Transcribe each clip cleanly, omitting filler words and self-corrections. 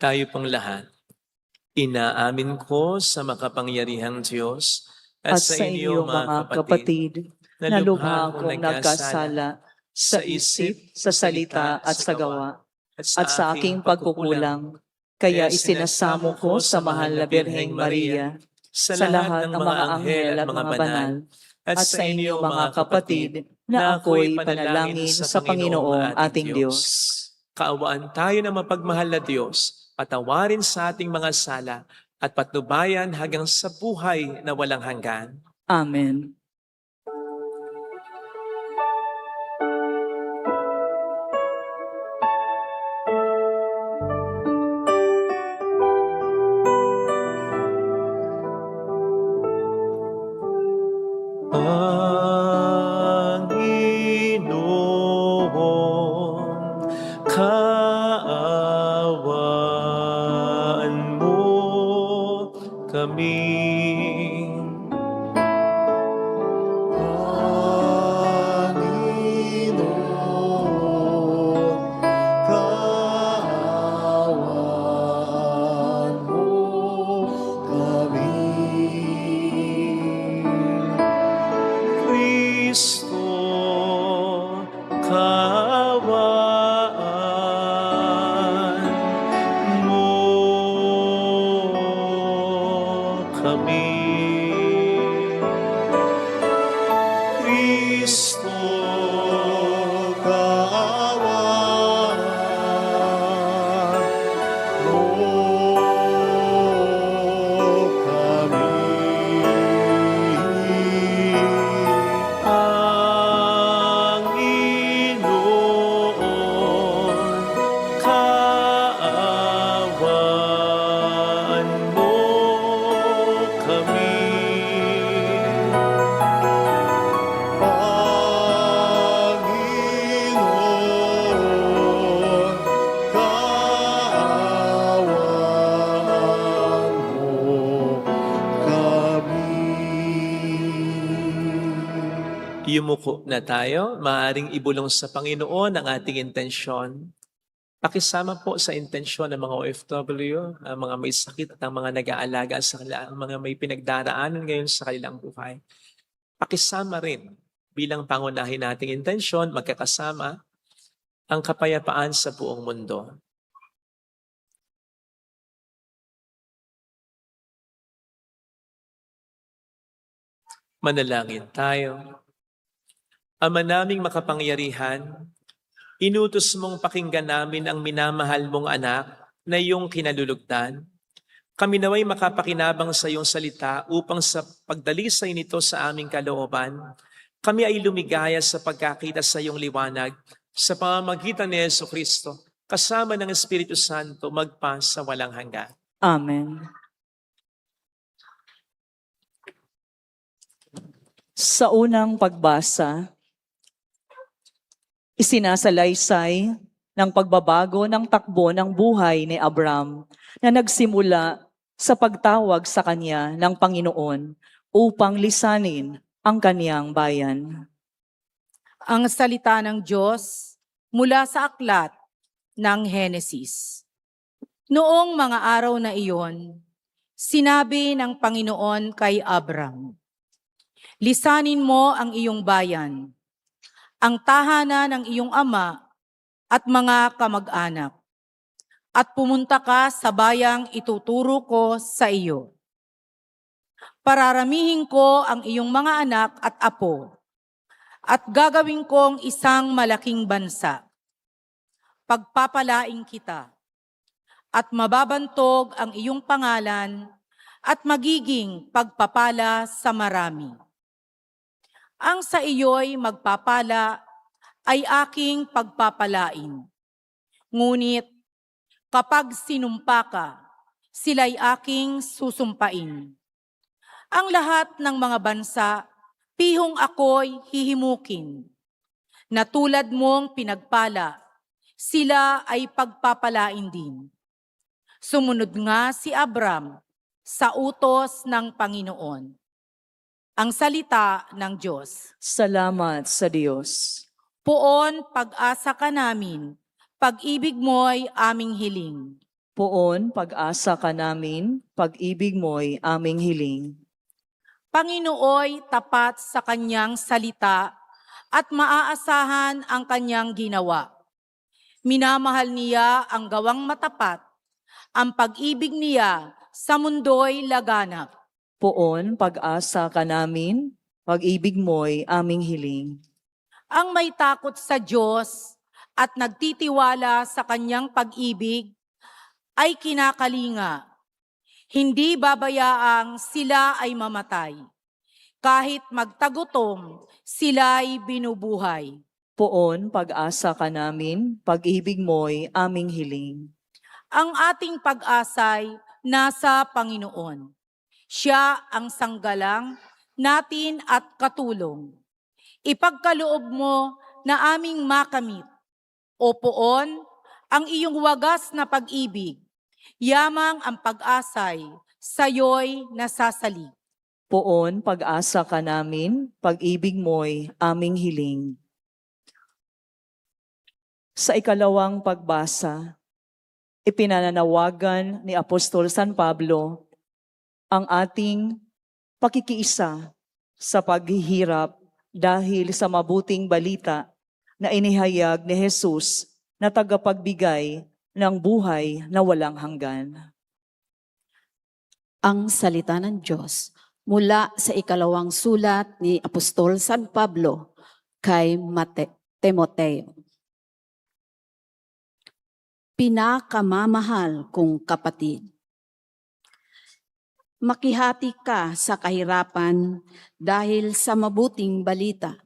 Tayo pong lahat, inaamin ko sa makapangyarihang Diyos at sa inyo mga kapatid, na lubha kong nagkasala sa isip, sa salita at sa gawa, at sa aking pagkukulang. Kaya isinasamo ko sa mahal na Birheng Maria, sa lahat ng mga anghel at mga banal, at sa inyo mga kapatid, na ako'y panalangin sa Panginoong ating Diyos. Kaawaan tayo na mapagmahal na Diyos, patawarin sa ating mga sala, at patnubayan hanggang sa buhay na walang hanggan. Amen. Panginoon, kaawaan mo kami. Kristo, kaawaan mo kami. Kristo, kaawaan mo kami. Panginoon, kaawaan mo kami. Panginoon, kaawaan mo kami. Yumuko na tayo. Maaaring ibulong sa Panginoon ang ating intensyon. Pakisama po sa intensyon ng mga OFW, ang mga may sakit at ang mga nag-aalaga sa kanila, ang mga may pinagdaraanan ngayon sa kanilang buhay. Pakisama rin bilang pangunahin nating intensyon, magkakasama ang kapayapaan sa buong mundo. Manalangin tayo. Ama naming makapangyarihan, inutos mong pakinggan namin ang minamahal mong anak na iyong kinalulugdan. Kami naway makapakinabang sa iyong salita upang sa pagdalisay nito sa aming kalooban, kami ay lumigaya sa pagkakita sa iyong liwanag sa pamamagitan ni Jesucristo, kasama ng Espiritu Santo, magpa sa walang hanggan. Amen. Sa unang pagbasa, isinasalaysay ng pagbabago ng takbo ng buhay ni Abram na nagsimula sa pagtawag sa kanya ng Panginoon upang lisanin ang kaniyang bayan. Ang salita ng Diyos mula sa aklat ng Henesis. Noong mga araw na iyon, sinabi ng Panginoon kay Abram, "Lisanin mo ang iyong bayan, ang tahanan ng iyong ama at mga kamag-anak, at pumunta ka sa bayang ituturo ko sa iyo. Pararamihin ko ang iyong mga anak at apo, at gagawin kong isang malaking bansa. Pagpapalain kita, at mababantog ang iyong pangalan, at magiging pagpapala sa marami. Ang sa iyo'y magpapala ay aking pagpapalain. Ngunit kapag sinumpa ka, sila'y aking susumpain. Ang lahat ng mga bansa, pihong ako'y hihimukin. Na tulad mong pinagpala, sila ay pagpapalain din." Sumunod nga si Abram sa utos ng Panginoon. Ang salita ng Diyos. Salamat sa Diyos. Poon, pag-asa ka namin, pag-ibig mo'y aming hiling. Poon, pag-asa ka namin, pag-ibig mo'y aming hiling. Panginooy tapat sa kanyang salita at maaasahan ang kanyang ginawa. Minamahal niya ang gawang matapat, ang pag-ibig niya sa mundo'y laganap. Poon, pag-asa ka namin, pag-ibig mo'y aming hiling. Ang may takot sa Diyos at nagtitiwala sa kanyang pag-ibig ay kinakalinga. Hindi babayaang sila ay mamatay. Kahit magtagutom, sila'y binubuhay. Poon, pag-asa ka namin, pag-ibig mo'y aming hiling. Ang ating pag-asay nasa Panginoon. Siya ang sanggalang natin at katulong. Ipagkaloob mo na aming makamit. O Poon, ang iyong wagas na pag-ibig. Yamang ang pag-asay, sayo'y nasasalig. Poon, pag-asa ka namin, pag-ibig mo'y aming hiling. Sa ikalawang pagbasa, ipinananawagan ni Apostol San Pablo ang ating pakikiisa sa paghihirap dahil sa mabuting balita na inihayag ni Jesus na tagapagbigay ng buhay na walang hanggan. Ang salita ng Diyos mula sa ikalawang sulat ni Apostol San Pablo kay Timoteo. Pinakamamahal kong kapatid, makihati ka sa kahirapan dahil sa mabuting balita.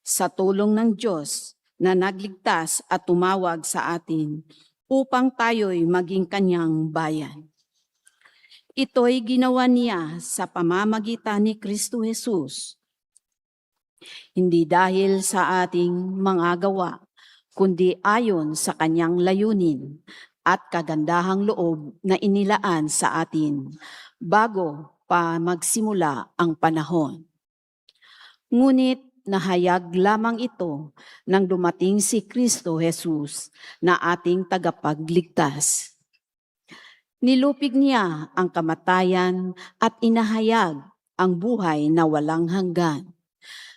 Sa tulong ng Diyos na nagligtas at tumawag sa atin upang tayo'y maging kanyang bayan. Ito'y ginawa niya sa pamamagitan ni Kristo Jesus. Hindi dahil sa ating mga gawa, kundi ayon sa kanyang layunin at kagandahang loob na inilaan sa atin bago pa magsimula ang panahon. Ngunit nahayag lamang ito nang dumating si Kristo Jesus na ating tagapagligtas. Nilupig niya ang kamatayan at inahayag ang buhay na walang hanggan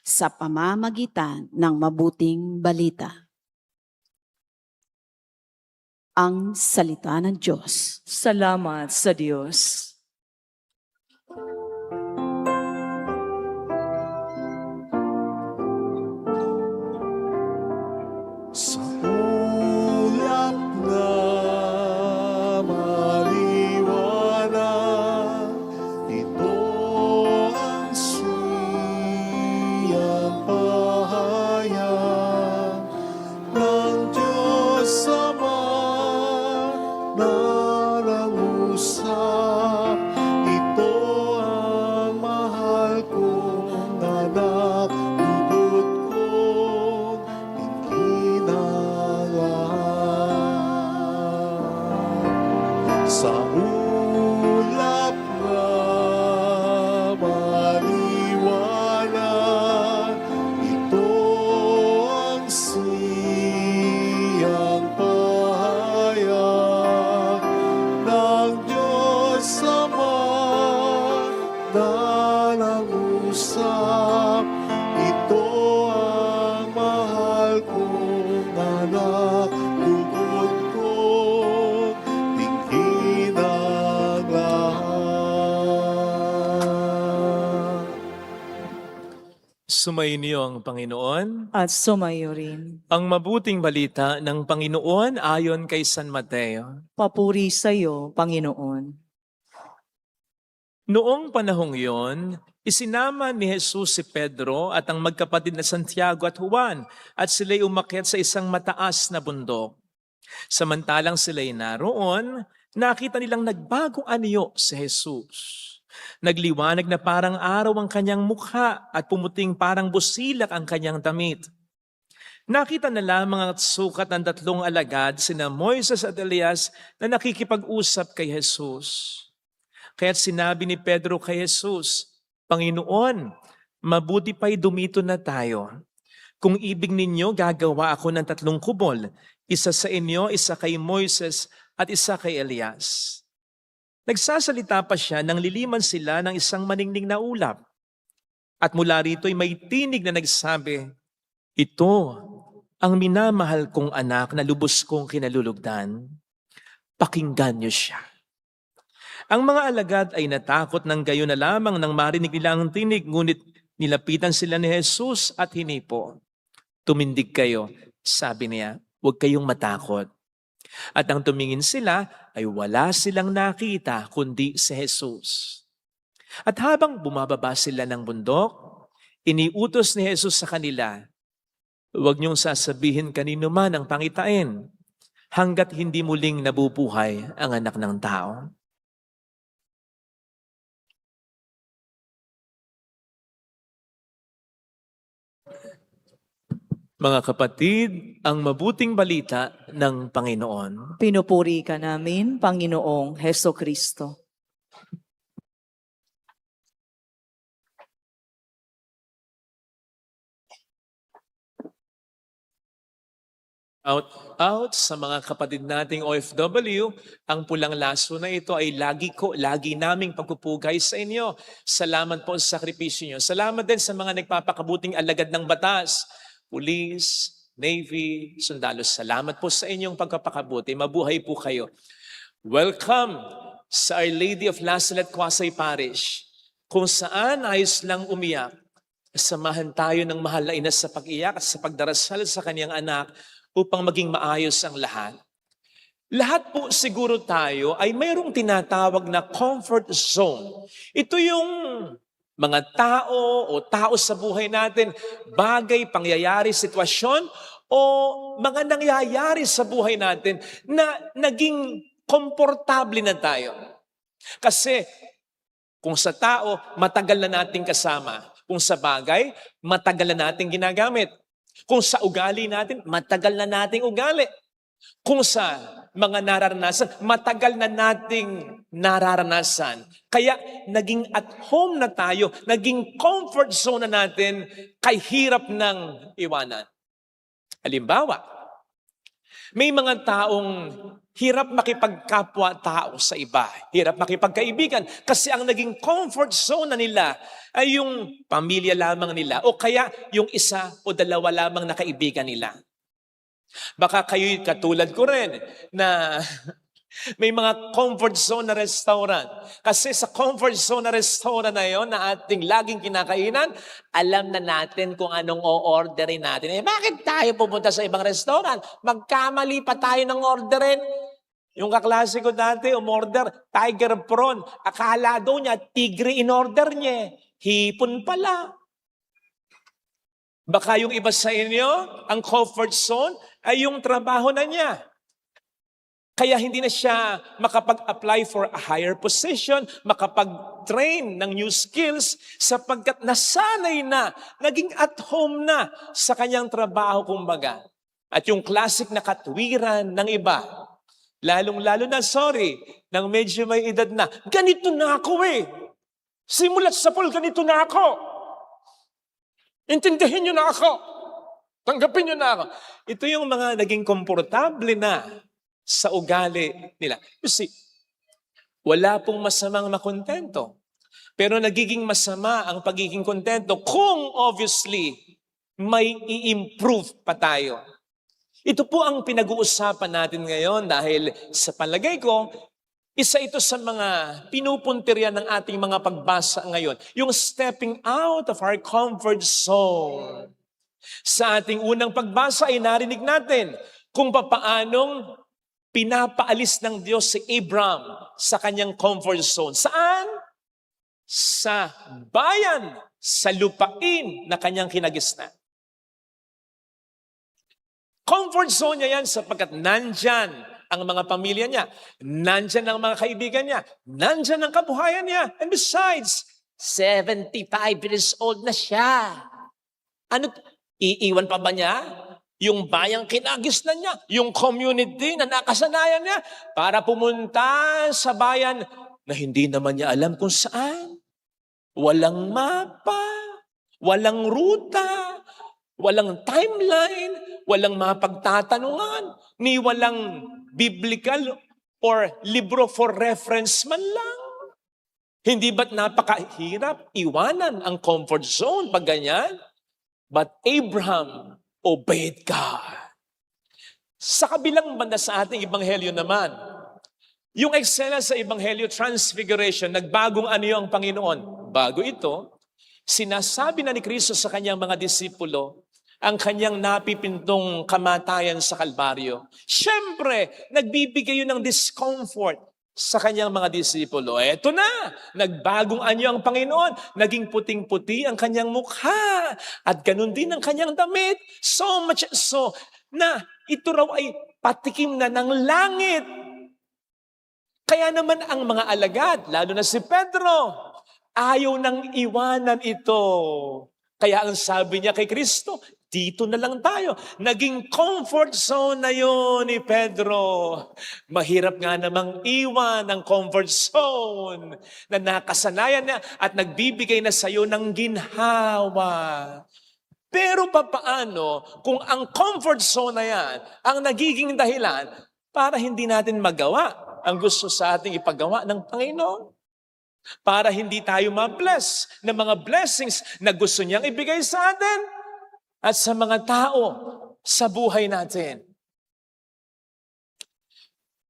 sa pamamagitan ng mabuting balita. Ang salita ng Diyos. Salamat sa Diyos. Sa ulap na maliwanag, ito ang siyang pahayag ng Diyos Ama na nangusap. Ito ang mahal kong anak, dugot kong sa ulap na maliwanag, ito ang siyang pahayag ng Diyos Ama na nangusap. Ito ang mahal kong anak, dugot kong tingin ang lahat. Sumainyo ang Panginoon. At sumayo rin. Ang mabuting balita ng Panginoon ayon kay San Mateo. Papuri sa iyo, Panginoon. Noong panahong yon, isinama ni Jesus si Pedro at ang magkapatid na Santiago at Juan at sila'y umakyat sa isang mataas na bundok. Samantalang sila'y naroon, nakita nilang nagbagong anyo si Jesus. Nagliwanag na parang araw ang kanyang mukha at pumuting parang busilak ang kanyang damit. Nakita na lamang ang sukat ng tatlong alagad, sina Moises at Elias, na nakikipag-usap kay Jesus. Kaya't sinabi ni Pedro kay Jesus, Panginoon, mabuti pa'y dumito na tayo. Kung ibig ninyo, gagawa ako ng 3 kubol. Isa sa inyo, isa kay Moises, at isa kay Elias. Nagsasalita pa siya nang liliman sila ng isang maningning na ulap. At mula rito'y may tinig na nagsabi, "Ito ang minamahal kong anak na lubos kong kinalulugdan. Pakinggan niyo siya." Ang mga alagad ay natakot ng gayon na lamang nang marinig nila ang tinig, ngunit nilapitan sila ni Jesus at hinipo. "Tumindig kayo," sabi niya, "huwag kayong matakot." At nang tumingin sila, ay wala silang nakita kundi si Jesus. At habang bumababa sila ng bundok, iniutos ni Jesus sa kanila, "Huwag niyong sasabihin kanino man ang pangitain, hanggat hindi muling nabubuhay ang anak ng tao." Mga kapatid, ang mabuting balita ng Panginoon. Pinupuri ka namin, Panginoong Heso Kristo. Out sa mga kapatid nating OFW, ang pulang laso na ito ay lagi naming pagpupugay sa inyo. Salamat po sa sakripisyo nyo. Salamat din sa mga nagpapakabuting alagad ng batas, pulis, Navy, sundalo. Salamat po sa inyong pagpapakabuti. Mabuhay po kayo. Welcome sa Our Lady of Lasalet, Quasay Parish, kung saan ayos lang umiyak. Samahan tayo ng mahal na ina sa pag-iyak at sa pagdarasal sa kanyang anak upang maging maayos ang lahat. Lahat po siguro tayo ay mayroong tinatawag na comfort zone. Ito yung mga tao o tao sa buhay natin, bagay, pangyayari, sitwasyon, o mga nangyayari sa buhay natin na naging komportable na tayo. Kasi kung sa tao, matagal na nating kasama. Kung sa bagay, matagal na nating ginagamit. Kung sa ugali natin, matagal na nating ugali. Kung sa mga nararanasan, matagal na nating nararanasan. Kaya naging at home na tayo, naging comfort zone na natin, kay hirap ng iwanan. Halimbawa, may mga taong hirap makipagkapwa-tao sa iba, hirap makipagkaibigan, kasi ang naging comfort zone na nila ay yung pamilya lamang nila o kaya yung isa o dalawa lamang na kaibigan nila. Baka kayo'y katulad ko rin na may mga comfort zone na restaurant. Kasi sa comfort zone na restaurant na yon na ating laging kinakainan, alam na natin kung anong o-orderin natin. Bakit tayo pupunta sa ibang restaurant? Magkamali pa tayo ng orderin. Yung kaklase ko dati, umorder, tiger prawn. Akala daw niya, tigre in-order niya. Hipon pala. Baka yung iba sa inyo, ang comfort zone ay yung trabaho na niya. Kaya hindi na siya makapag-apply for a higher position, makapag-train ng new skills sapagkat nasanay na, naging at home na sa kanyang trabaho kumbaga. At yung classic na katwiran ng iba, lalong-lalo na, nang medyo may edad na, ganito na ako eh. Simulat sa pool, ganito na ako. Intindihin niyo na ako. Tanggapin niyo na ako. Ito yung mga naging komportable na sa ugali nila. You see, wala pong masamang makontento. Pero nagiging masama ang pagiging kontento kung obviously may i-improve pa tayo. Ito po ang pinag-uusapan natin ngayon dahil sa palagay ko, isa ito sa mga pinupuntirya ng ating mga pagbasa ngayon. Yung stepping out of our comfort zone. Sa ating unang pagbasa ay narinig natin kung papaanong pinapaalis ng Diyos si Abraham sa kanyang comfort zone. Saan? Sa bayan, sa lupain na kanyang kinagisnan. Comfort zone niya yan sapagkat nandyan ang mga pamilya niya, nandyan ang mga kaibigan niya, nandyan ang kabuhayan niya. And besides, 75 years old na siya. Ano, iiwan pa ba niya yung bayang kinagisnan niya, yung community na nakasanayan niya para pumunta sa bayan na hindi naman niya alam kung saan? Walang mapa, walang ruta, walang timeline, walang mapagtatanungan, ni walang biblical or libro for reference man lang. Hindi ba't napakahirap iwanan ang comfort zone pag ganyan? But Abraham obeyed God. Sa kabilang banda sa ating ebanghelyo naman, yung eksena sa ebanghelyo, Transfiguration, nagbagong anyo ang Panginoon. Bago ito, sinasabi na ni Kristo sa kanyang mga disipulo ang kanyang napipintong kamatayan sa Kalbaryo. Siyempre, nagbibigay yun ng discomfort sa kanyang mga disipulo. Eto na, nagbagong anyo ang Panginoon. Naging puting-puti ang kanyang mukha. At ganun din ang kanyang damit. So much so na ito raw ay patikim na ng langit. Kaya naman ang mga alagad, lalo na si Pedro, ayaw nang iwanan ito. Kaya ang sabi niya kay Kristo, dito na lang tayo. Naging comfort zone na yun ni Pedro. Mahirap nga namang iwan ang comfort zone na nakasanayan na at nagbibigay na sa'yo ng ginhawa. Pero papaano kung ang comfort zone na yan ang nagiging dahilan para hindi natin magawa ang gusto sa ating ipagawa ng Panginoon? Para hindi tayo ma-bless ng mga blessings na gusto niyang ibigay sa atin at sa mga tao sa buhay natin.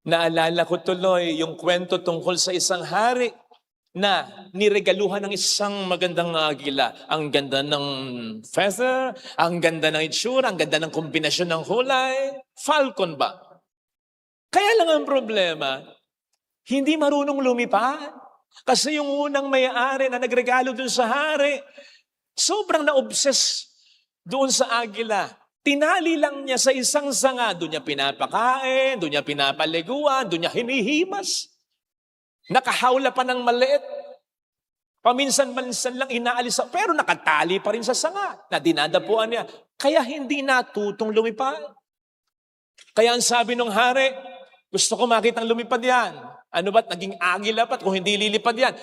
Naalala ko tuloy yung kwento tungkol sa isang hari na niregaluhan ng isang magandang agila. Ang ganda ng feather, ang ganda ng itsura, ang ganda ng kombinasyon ng kulay. Falcon ba? Kaya lang ang problema, hindi marunong lumipad. Kasi yung unang may-ari na nagregalo dun sa hari, sobrang na-obsess doon sa agila. Tinali lang niya sa isang sanga. Doon niya pinapakain, doon niya pinapaliguan, doon niya hinihimas. Nakahawla pa ng maliit. Paminsan-minsan lang inaalis. Pero nakatali pa rin sa sanga na dinadapuan niya. Kaya hindi natutong lumipad. Kaya ang sabi ng hari, gusto ko makitang lumipad yan. Ano ba't naging agila pa kung hindi lilipad yan?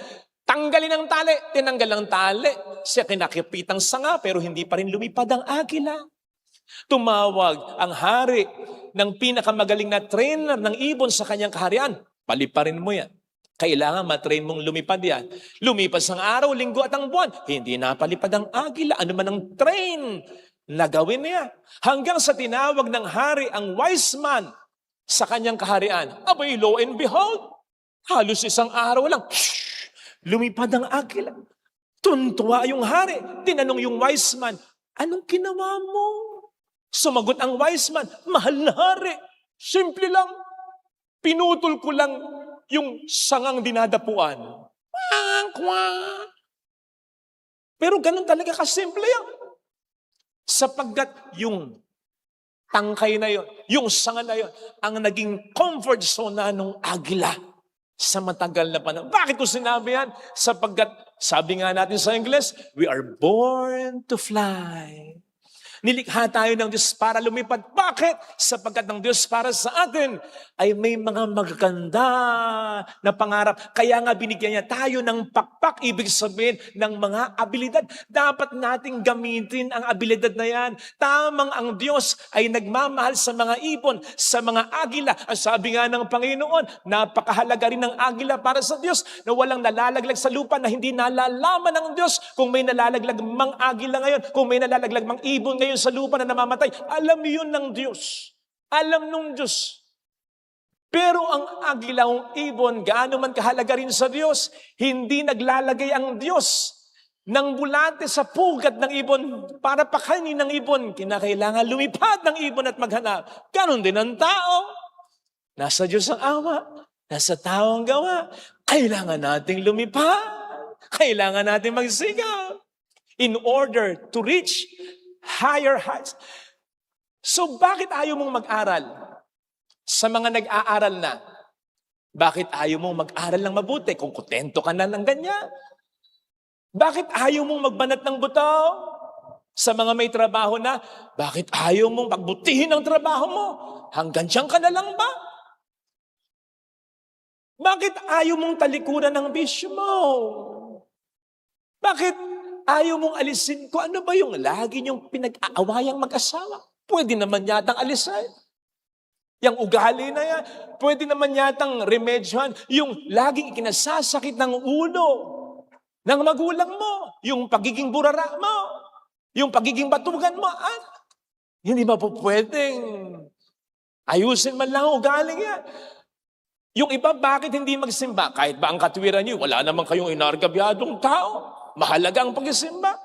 Tanggalin ang tali. Tinanggal ang tali. Siya kinakipitang sanga pero hindi pa rin lumipad ang agila. Tumawag ang hari ng pinakamagaling na trainer ng ibon sa kanyang kaharian. Paliparin mo yan. Kailangan matrain mong lumipad yan. Lumipas ang araw, linggo at ang buwan. Hindi napalipad ang agila. Ano man ang train na gawin niya. Hanggang sa tinawag ng hari ang wise man sa kanyang kaharian. Abay, lo and behold, halos isang araw lang, lumipad ang agila. Tuntua yung hari. Tinanong yung wise man, anong ginawa mo? Sumagot ang wise man, mahal na hari. Simple lang. Pinutol ko lang yung sangang dinadapuan. Pero ganun talaga kasimple yan. Sapagkat yung tangkay na yon, yung sanga na yon, ang naging comfort zone na nung agila sa matagal na panahon. Bakit ko sinabi yan? Sapagkat, sabi nga natin sa English, we are born to fly. Nilikha tayo ng Diyos para lumipad. Bakit? Sapagkat ng Diyos para sa atin ay may mga magaganda na pangarap. Kaya nga binigyan niya tayo ng pakpak, ibig sabihin ng mga abilidad. Dapat nating gamitin ang abilidad na yan. Tamang ang Diyos ay nagmamahal sa mga ibon, sa mga agila. Ang sabi nga ng Panginoon, napakahalaga rin ng agila para sa Diyos na walang nalalaglag sa lupa na hindi nalalaman ng Diyos. Kung may nalalaglag mang agila ngayon, kung may nalalaglag mang ibon ngayon sa lupa na namamatay, alam yun ng Diyos. Alam nung Diyos. Pero ang agilang ibon, gaano man kahalaga rin sa Diyos, hindi naglalagay ang Diyos ng bulate sa pugat ng ibon para pakainin ng ibon. Kinakailangan lumipad ng ibon at maghanap. Ganon din ang tao. Nasa Diyos ang awa. Nasa tao ang gawa. Kailangan nating lumipad. Kailangan nating magsigaw in order to reach higher heights. So bakit ayaw mong mag-aral? Sa mga nag-aaral na, bakit ayaw mong mag-aral ng mabuti kung kontento ka na ng ganyan? Bakit ayaw mong magbanat ng buto? Sa mga may trabaho na, bakit ayaw mong pagbutihin ang trabaho mo? Hanggang diyan ka na lang ba? Bakit ayaw mong talikuran ng bisyo mo? Bakit ayaw mong alisin ko? Ano ba yung lagi niyong pinag-aawayang mag-asawa? Pwede naman yatang alisin. Yang ugali na yan, pwede naman yatang remedyohan yung laging ikinasasakit ng ulo ng magulang mo, yung pagiging burara mo, yung pagiging batugan mo. Hindi ba po pwedeng ayusin man lang ang ugaling yan? Yung iba, bakit hindi magsimba? Kahit ba ang katwiran niyo, wala naman kayong inargabyadong tao. Mahalaga ang pagsisimba.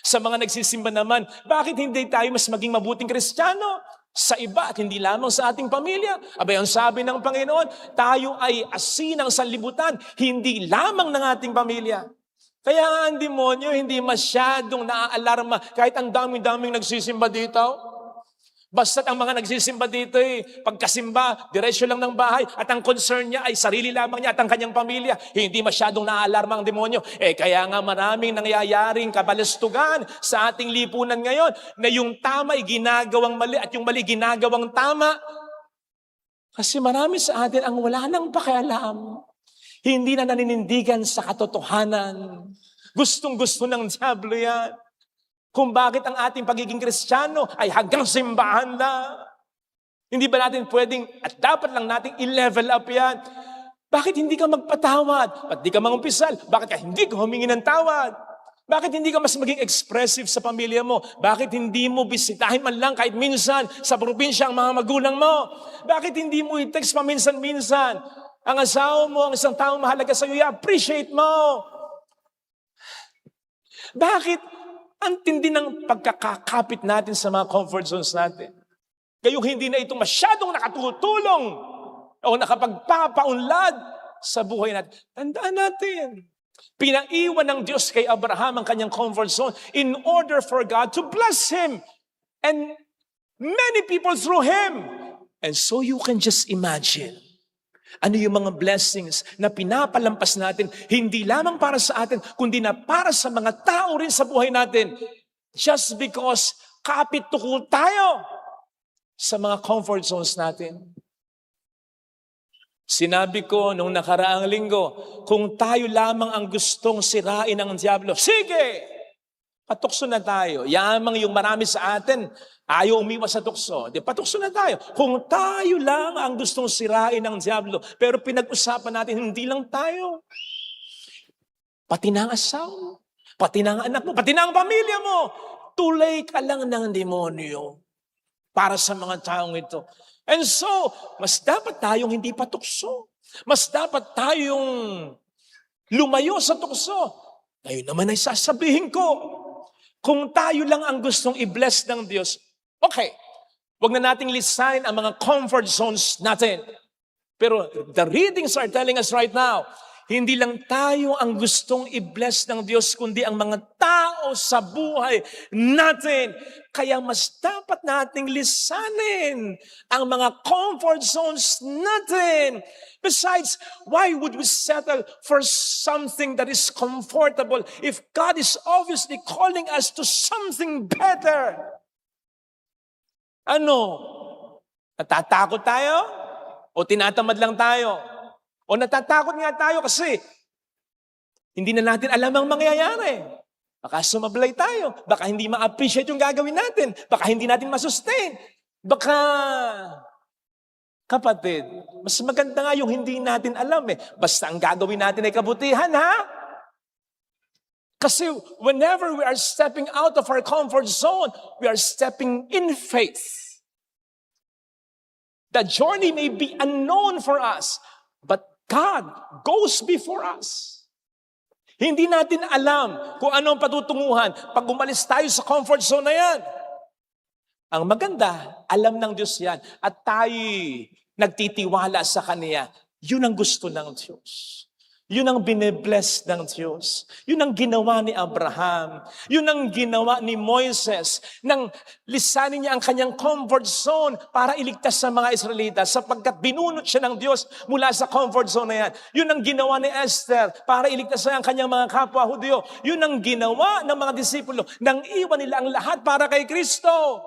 Sa mga nagsisimba naman, bakit hindi tayo mas maging mabuting Kristiyano? Sa iba at hindi lamang sa ating pamilya. Abay, ang sabi ng Panginoon, tayo ay asin ng sanlibutan, hindi lamang ng ating pamilya. Kaya ang demonyo hindi masyadong naaalarma kahit ang daming-daming nagsisimba dito. Basta't ang mga nagsisimba dito pagkasimba, diretsyo lang ng bahay at ang concern niya ay sarili lamang niya at ang kanyang pamilya. Hindi masyadong naaalarma ang demonyo. Kaya nga maraming nangyayaring kabalastugan sa ating lipunan ngayon na yung tama ay ginagawang mali at yung mali ginagawang tama. Kasi marami sa atin ang wala nang pakialam. Hindi na naninindigan sa katotohanan. Gustong-gusto ng diablo yan. Kung bakit ang ating pagiging Kristiyano ay hanggang simbahan na. Hindi ba natin pwedeng at dapat lang nating i-level up yan? Bakit hindi ka magpatawad? Ba't di ka mangumpisal? Bakit ka hindi ka humingi ng tawad? Bakit hindi ka mas maging expressive sa pamilya mo? Bakit hindi mo bisitahin man lang kahit minsan sa probinsya ang mga magulang mo? Bakit hindi mo i-text paminsan-minsan? Ang asawa mo, ang isang taong mahalaga sa iyo, i-appreciate mo. Bakit ang tindi ng pagkakakapit natin sa mga comfort zones natin? Kayong hindi na ito masyadong nakatutulong o nakapagpapaunlad sa buhay natin. Tandaan natin, pinaiwan ng Diyos kay Abraham ang kanyang comfort zone in order for God to bless him and many people through him. And so you can just imagine ano yung mga blessings na pinapalampas natin, hindi lamang para sa atin, kundi na para sa mga tao rin sa buhay natin. Just because kapit-tukul tayo sa mga comfort zones natin. Sinabi ko nung nakaraang linggo, kung tayo lamang ang gustong sirain ng diablo, sige! Patukso na tayo. Yamang yung marami sa atin, ayaw umiwas sa tukso. Patukso na tayo. Kung tayo lang ang gustong sirain ng diablo, pero pinag-usapan natin, hindi lang tayo. Pati na ang asawa, pati na ang anak mo, pati na ang pamilya mo. Tulay ka lang ng demonyo para sa mga taong ito. And so, mas dapat tayong hindi patukso. Mas dapat tayong lumayo sa tukso. Ngayon naman ay sasabihin ko, kung tayo lang ang gustong i-bless ng Diyos, okay, wag na nating lisanin ang mga comfort zones natin. Pero the readings are telling us right now, hindi lang tayo ang gustong i-bless ng Diyos, kundi ang mga tao sa buhay natin. Kaya mas dapat nating lisanin ang mga comfort zones natin. Besides, why would we settle for something that is comfortable if God is obviously calling us to something better? Ano? Natatakot tayo? O tinatamad lang tayo? O natatakot nga tayo kasi hindi na natin alam ang mangyayari. Baka sumablay tayo. Baka hindi ma-appreciate yung gagawin natin. Baka hindi natin masustain. Baka, kapatid, mas maganda nga yung hindi natin alam Basta ang gagawin natin ay kabutihan, ha? Kasi whenever we are stepping out of our comfort zone, we are stepping in faith. The journey may be unknown for us, but God goes before us. Hindi natin alam kung ano ang patutunguhan pag umalis tayo sa comfort zone na yan. Ang maganda, alam ng Diyos yan. At tayo nagtitiwala sa Kanya. Yun ang gusto ng Diyos. Yun ang binibless ng Diyos. Yun ang ginawa ni Abraham. Yun ang ginawa ni Moises. Nang lisanin niya ang kanyang comfort zone para iligtas sa mga Israelita sapagkat binunot siya ng Diyos mula sa comfort zone na yan. Yun ang ginawa ni Esther para iligtas siya ang kanyang mga kapwa Hudyo. Yun ang ginawa ng mga disipulo nang iwan nila ang lahat para kay Kristo.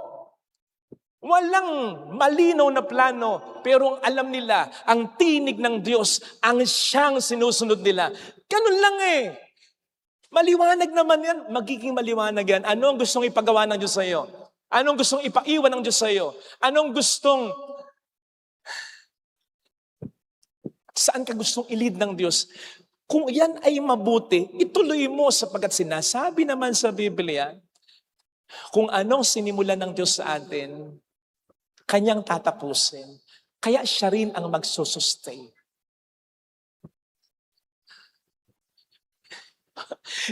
Walang malinaw na plano, pero ang alam nila, ang tinig ng Diyos, ang siyang sinusunod nila. Ganun lang Maliwanag naman yan, magiging maliwanag yan. Ano ang gustong ipagawa ng Diyos sa iyo? Anong gustong ipaiwan ng Diyos sa iyo? Anong gustong Saan ka gustong ilid ng Diyos? Kung yan ay mabuti, ituloy mo sapagkat sinasabi naman sa Biblia, kung anong sinimulan ng Diyos sa atin, Kanyang tatapusin. Kaya siya rin ang magsusustain.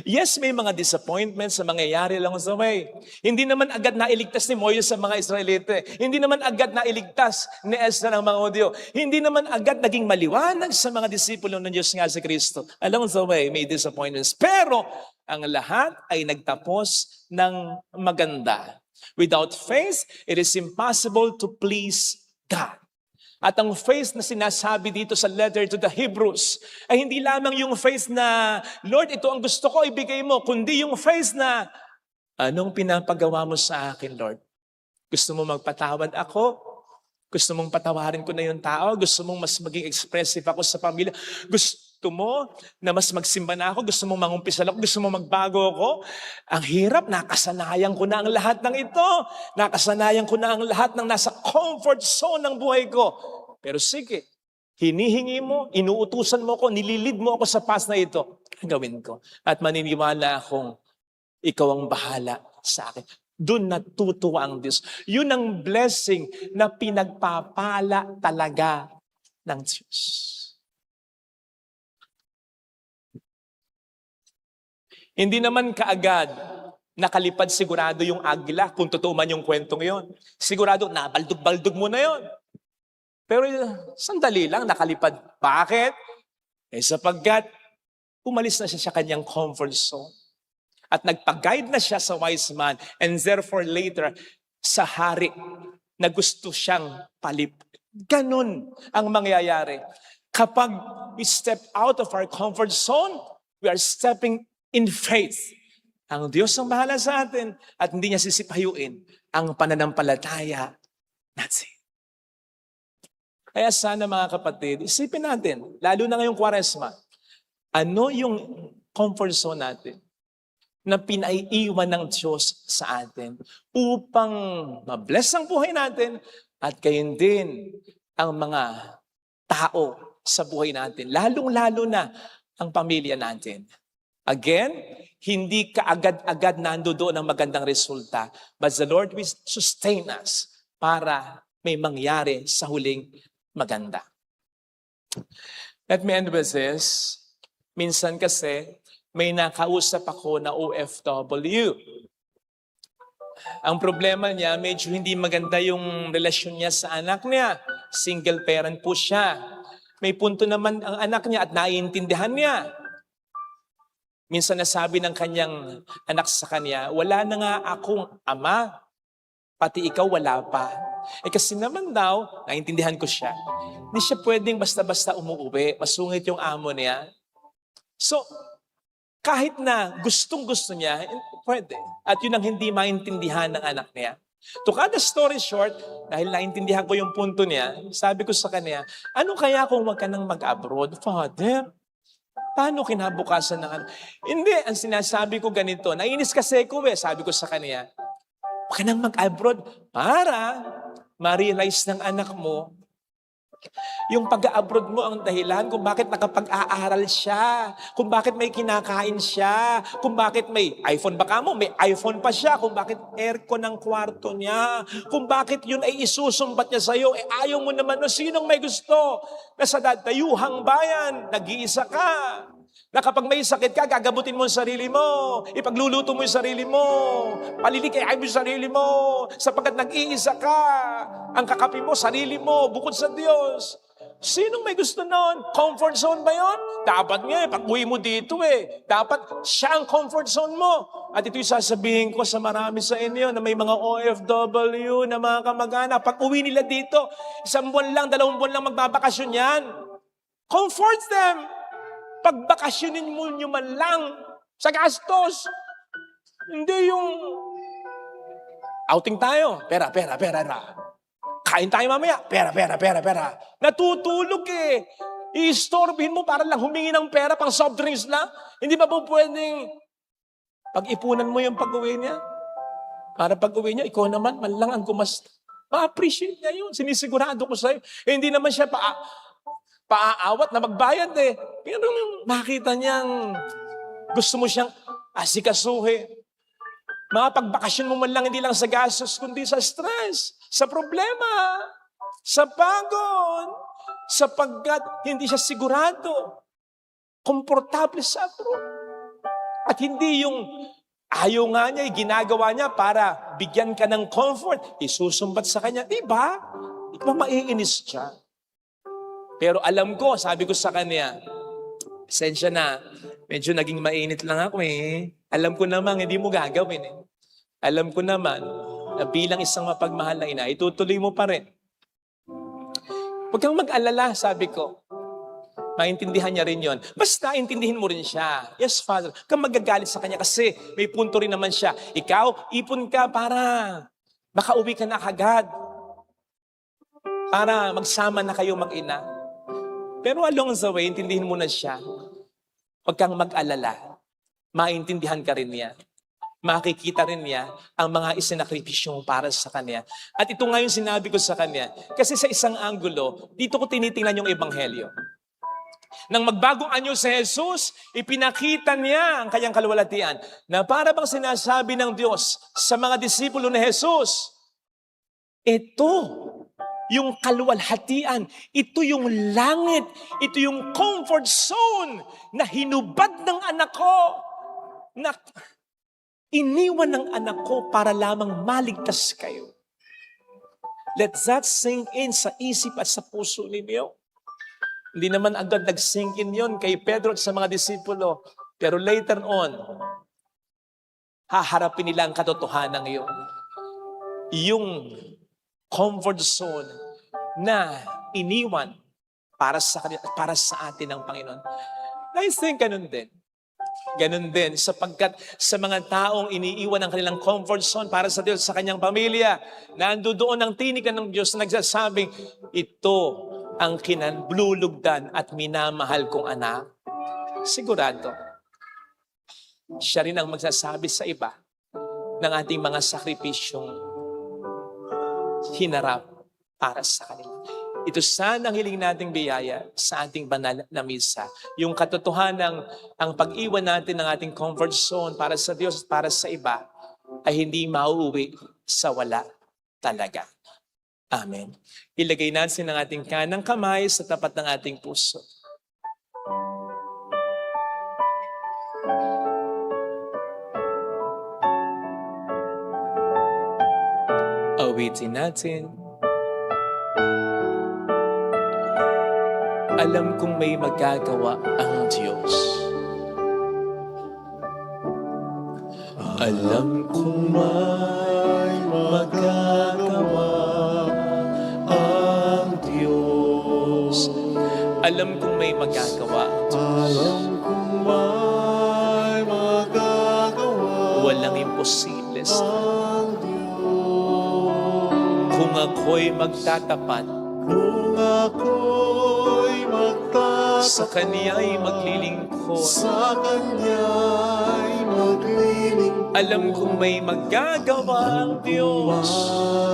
Yes, may mga disappointments na mangyayari lang sa way. Hindi naman agad nailigtas ni Moises sa mga Israelite. Hindi naman agad nailigtas ni Ezra ng mga Hudyo. Hindi naman agad naging maliwanag sa mga disipulo ng Diyos nga si Kristo. Along the way, may disappointments. Pero ang lahat ay nagtapos ng maganda. Without faith, it is impossible to please God. At ang faith na sinasabi dito sa letter to the Hebrews ay hindi lamang yung faith na, Lord, ito ang gusto ko, ibigay mo, kundi yung faith na, anong pinapagawa mo sa akin, Lord? Gusto mo magpatawad ako? Gusto mong patawarin ko na yung tao? Gusto mong mas maging expressive ako sa pamilya? Gusto mo na mas magsimba na ako? Gusto mong mangumpisal ako? Gusto mong magbago ako? Ang hirap, nakasanayan ko na ang lahat ng ito. Nakasanayan ko na ang lahat ng nasa comfort zone ng buhay ko. Pero sige, hinihingi mo, inuutusan mo ko, nililid mo ako sa path na ito. Gawin ko. At maniniwala akong ikaw ang bahala sa akin. Doon natutuwa ang Diyos. Yun ang blessing na pinagpapala talaga ng Diyos. Hindi naman kaagad nakalipad sigurado yung agila kung totoo man yung kwentong yon. Sigurado nabaldog-baldog mo na yon. Pero sandali lang nakalipad. Bakit? Sapagkat umalis na siya sa kanyang comfort zone. At nagpag-guide na siya sa wise man and therefore later sa hari na gusto siyang palip. Ganun ang mangyayari. Kapag we step out of our comfort zone, we are stepping in faith. Ang Diyos ang bahala sa atin at hindi niya sisipayuin ang pananampalataya natin. Kaya sana mga kapatid, isipin natin, lalo na ngayong Kwaresma, ano yung comfort zone natin na pinaiiwan ng Diyos sa atin upang mabless ang buhay natin at gayon din ang mga tao sa buhay natin, lalong-lalo na ang pamilya natin. Again, hindi kaagad-agad nandoon ang magandang resulta, but the Lord will sustain us para may mangyari sa huling maganda. Let me end with this. Minsan kasi, may nakausap ako na OFW. Ang problema niya, medyo hindi maganda yung relasyon niya sa anak niya. Single parent po siya. May punto naman ang anak niya at naiintindihan niya. Minsan nasabi ng kanyang anak sa kanya, wala na nga akong ama, pati ikaw wala pa. Kasi naman daw, naiintindihan ko siya, hindi siya pwedeng basta-basta umuwi, masungit yung amo niya. So, kahit na gustong-gusto niya, pwede. At yun ang hindi maintindihan ng anak niya. To cut the story short, dahil naintindihan ko yung punto niya, sabi ko sa kanya, ano kaya kung wag ka nang mag-abroad? Father, paano kinabukasan ng anak? Hindi, ang sinasabi ko ganito, nainis kasi ko sabi ko sa kanya, wag ka nang mag-abroad para ma-realize ng anak mo yung pag-abroad mo ang dahilan kung bakit nakapag-aaral siya, kung bakit may kinakain siya, kung bakit may iPhone baka mo, may iPhone pa siya, kung bakit aircon ang kwarto niya, kung bakit yun ay isusumbat niya sa'yo, ayaw mo naman, sinong may gusto na sa dayuhang bayan, nag-iisa ka, na kapag may sakit ka, gagabutin mo ang sarili mo, ipagluluto mo yung sarili mo, palilikay mo yung sarili mo, sapagkat nag-iisa ka, ang kakapi mo, sarili mo, bukod sa Diyos. Sinong may gusto noon? Comfort zone ba yun? Dapat nga pag-uwi mo dito dapat siya ang comfort zone mo. At ito'y sasabihin ko sa marami sa inyo na may mga OFW na mga kamag-anak, pag-uwi nila dito, 1 buwan lang, 2 buwan lang magbabakasyon yan. Comfort them. Pagbakasyonin mo nyo man lang sa gastos. Hindi yung outing tayo, pera. Kain tayo mamaya, pera. Natutulog I-istorbihin mo para lang humingi ng pera pang soft drinks lang. Hindi ba po pwedeng pag-ipunan mo yung pag-uwi niya? Para pag-uwi niya, ikaw naman, man lang ang gumasta. Ma-appreciate niya yun. Sinisigurado ko sa'yo. Hindi naman siya paaawat na magbayad eh. Pero nung makita niyang gusto mo siyang asikasuhin, mga pagbakasyon mo man lang hindi lang sa gastos, kundi sa stress, sa problema, sa pagod, sapagkat hindi siya sigurado, komportable sa abroad. At hindi yung ayaw nga niya, ginagawa niya para bigyan ka ng comfort, isusumbat sa kanya. Diba? Di ba maiinis siya? Pero alam ko, sabi ko sa kanya, pasensya na, medyo naging mainit lang ako eh. Alam ko naman, hindi mo gagawin eh. Alam ko naman, na bilang isang mapagmahal na ina, itutuloy mo pa rin. Huwag kang mag-alala, sabi ko. Maintindihan niya rin yon. Basta intindihin mo rin siya. Yes, Father. Huwag kang magagalit sa kanya kasi may punto rin naman siya. Ikaw, ipon ka para makauwi ka na kagad. Para magsama na kayo mag-ina. Pero along the way, intindihin mo na siya. Huwag kang mag-alala. Maintindihan ka rin niya. Makikita rin niya ang mga isinakripisyo mo para sa kanya. At ito nga yung sinabi ko sa kanya. Kasi sa isang anggulo, dito ko tinitingnan yung ebanghelyo. Nang magbagong anyo si Jesus, ipinakita niya ang kanyang kaluwalhatian na para bang sinasabi ng Diyos sa mga disipulo ni Jesus, ito yung kaluwalhatian, ito yung langit, ito yung comfort zone na hinubad ng anak ko, na iniwan ng anak ko para lamang maligtas kayo. Let that sink in sa isip at sa puso ninyo. Hindi naman agad nag-sink in yun kay Pedro at sa mga disipulo. Pero later on, haharapin nila ang katotohanan yun. Yung comfort zone na iniwan para sa atin ng Panginoon. I think ganun din. Ganun din sapagkat sa mga taong iniiwan ang kanilang comfort zone para sa Diyos, sa kanyang pamilya, nandoon ang tinig ng Diyos na nagsasabing, ito ang kinanlulugdan at minamahal kong anak. Sigurado, siya rin ang magsasabi sa iba ng ating mga sakripisyong hinarap para sa kanila. Ito sana ang hiling nating biyaya sa ating banal na misa. Yung katotohanan ang pag-iwan natin ng ating comfort zone para sa Diyos at para sa iba ay hindi mauuwi sa wala talaga. Amen. Ilagay natin ang ating kanang kamay sa tapat ng ating puso. Awitin natin. Alam kong may magagawa ang Diyos. Alam kong may magagawa ang Diyos. Alam kong may magagawa ang Diyos. Alam kong may magagawa Walang imposible sa ang Diyos. kung ako'y magtatapat Kung ako'y magtatapat sa Kaniya'y maglilingkod. sa Kanya'y maglilingkod. Alam kong may magagawa ang Diyos.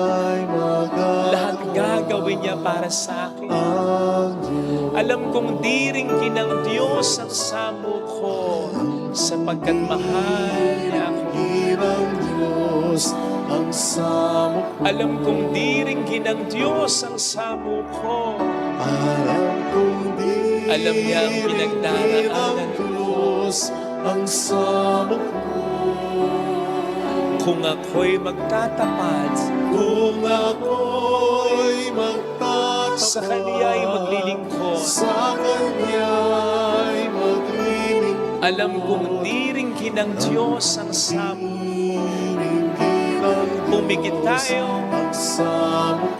May magagawa Lahat gagawin niya para sa akin. ang Diyos. Alam kong diringkin ng Diyos ang samo ko sapagkat mahal niya ako. Hirang Diyos ang samo ko. Alam kong diringkin ng Diyos ang samo ko. Alam kong di Alam niya ang pinagdaraanan ng Diyos ang samo ko. Kung ako'y magtatapat Kung ako'y magtatapat sa Kaniya'y maglilingkod. sa Kanya'y maglilingkod. Alam kong diringkin ng Diyos ang samo. Pumikit tayo.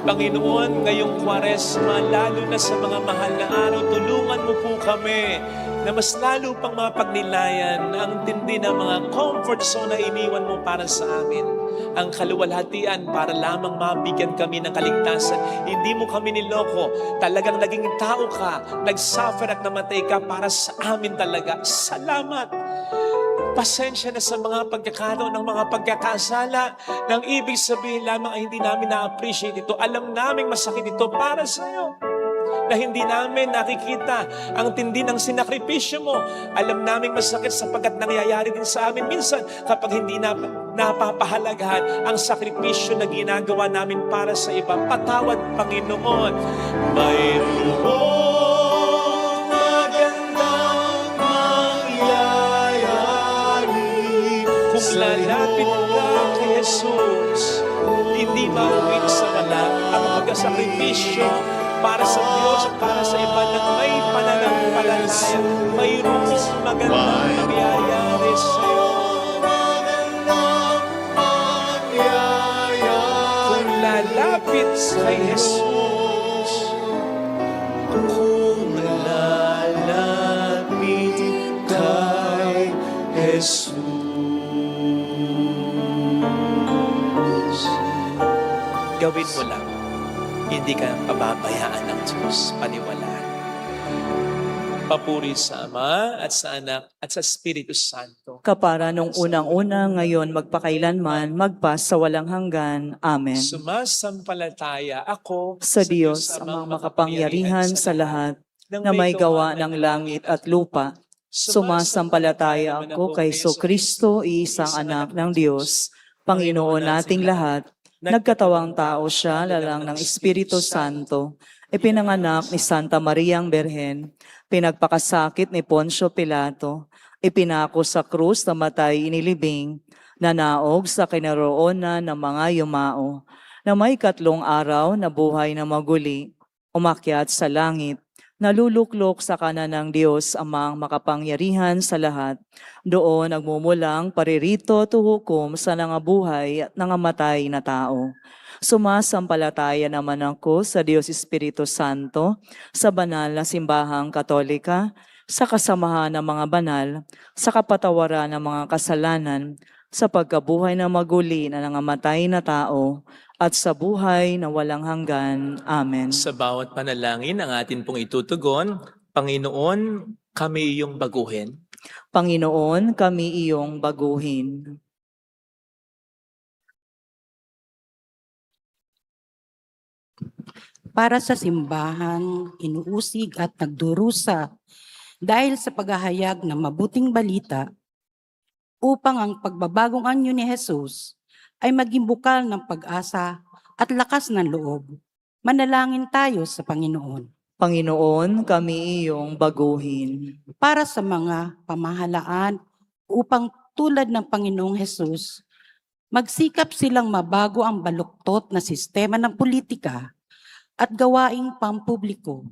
Panginoon, ngayong Kwaresma, lalo na sa mga mahal na araw, tulungan mo po kami na mas lalo pang mapagnilayan ang tindi ng mga comfort zone na iniwan mo para sa amin. Ang kaluwalhatian para lamang mabigyan kami ng kaligtasan. Hindi mo kami niloko. Talagang naging tao ka. Nag-suffer at namatay ka para sa amin talaga. Salamat. Pasensya na sa mga pagkakataon ng mga pagkakasala nang ibig sabihin lamang ay hindi namin na-appreciate ito. Alam namin masakit ito para sa iyo. na hindi namin nakikita ang tindi ng sinakripisyo mo. Alam naming masakit sapagkat nangyayari din sa amin minsan kapag hindi napapahalagahan ang sakripisyo na ginagawa namin para sa iba. Patawad, Panginoon. Mayroong magandang mangyayari Kung lalapit ka kay Jesus, hindi mauwing sa wala ang pagkasakripisyo para sa Diyos at para sa iba na may pananampalataya. Mayroong magandang mangyayari sa iyo. magandang mangyayari Kung lalapit kay Jesus, kung lalapit kay Jesus. gawin mo lang. Hindi ka pababayaan ng Diyos. Paniwalaan. Papuri sa Ama at sa Anak at sa Espiritu Santo. Kapara nung unang-una, ngayon magpakailanman, magpas sa walang hanggan. Amen. Sumasampalataya ako Sa Diyos, amang makapangyarihan sa lahat, na may gawa ng langit at lupa. Sumasampalataya ako kay Kristo, iisang anak ng Diyos, Panginoon nating lahat. Nagkatawang tao siya, lalang ng Espiritu Santo, ipinanganak ni Santa Mariang Berhen, pinagpakasakit ni Poncio Pilato, ipinako sa krus na matay inilibing, nanaog sa kinaroonan ng mga yumao, na may 3 araw na buhay na maguli, umakyat sa langit, naluluklok sa kanan ng Diyos amang makapangyarihan sa lahat. Doon nagmumulang paririto tuhukom sa nangabuhay at nangamatay na tao. Sumasampalataya naman ako sa Diyos Espiritu Santo, sa banal na simbahang katolika, sa kasamahan ng mga banal, sa kapatawaran ng mga kasalanan, sa pagkabuhay na maguli na nangamatay na tao, at sa buhay na walang hanggan. Amen. Sa bawat panalangin ang atin pong itutugon, Panginoon, kami iyong baguhin. Panginoon, kami iyong baguhin. Para sa simbahan, inuusig at nagdurusa dahil sa paghahayag ng mabuting balita upang ang pagbabagong anyo ni Jesus ay maging bukal ng pag-asa at lakas ng loob. Manalangin tayo sa Panginoon. Panginoon, kami iyong baguhin. Para sa mga pamahalaan upang tulad ng Panginoong Jesus, magsikap silang mabago ang baluktot na sistema ng politika at gawaing pampubliko.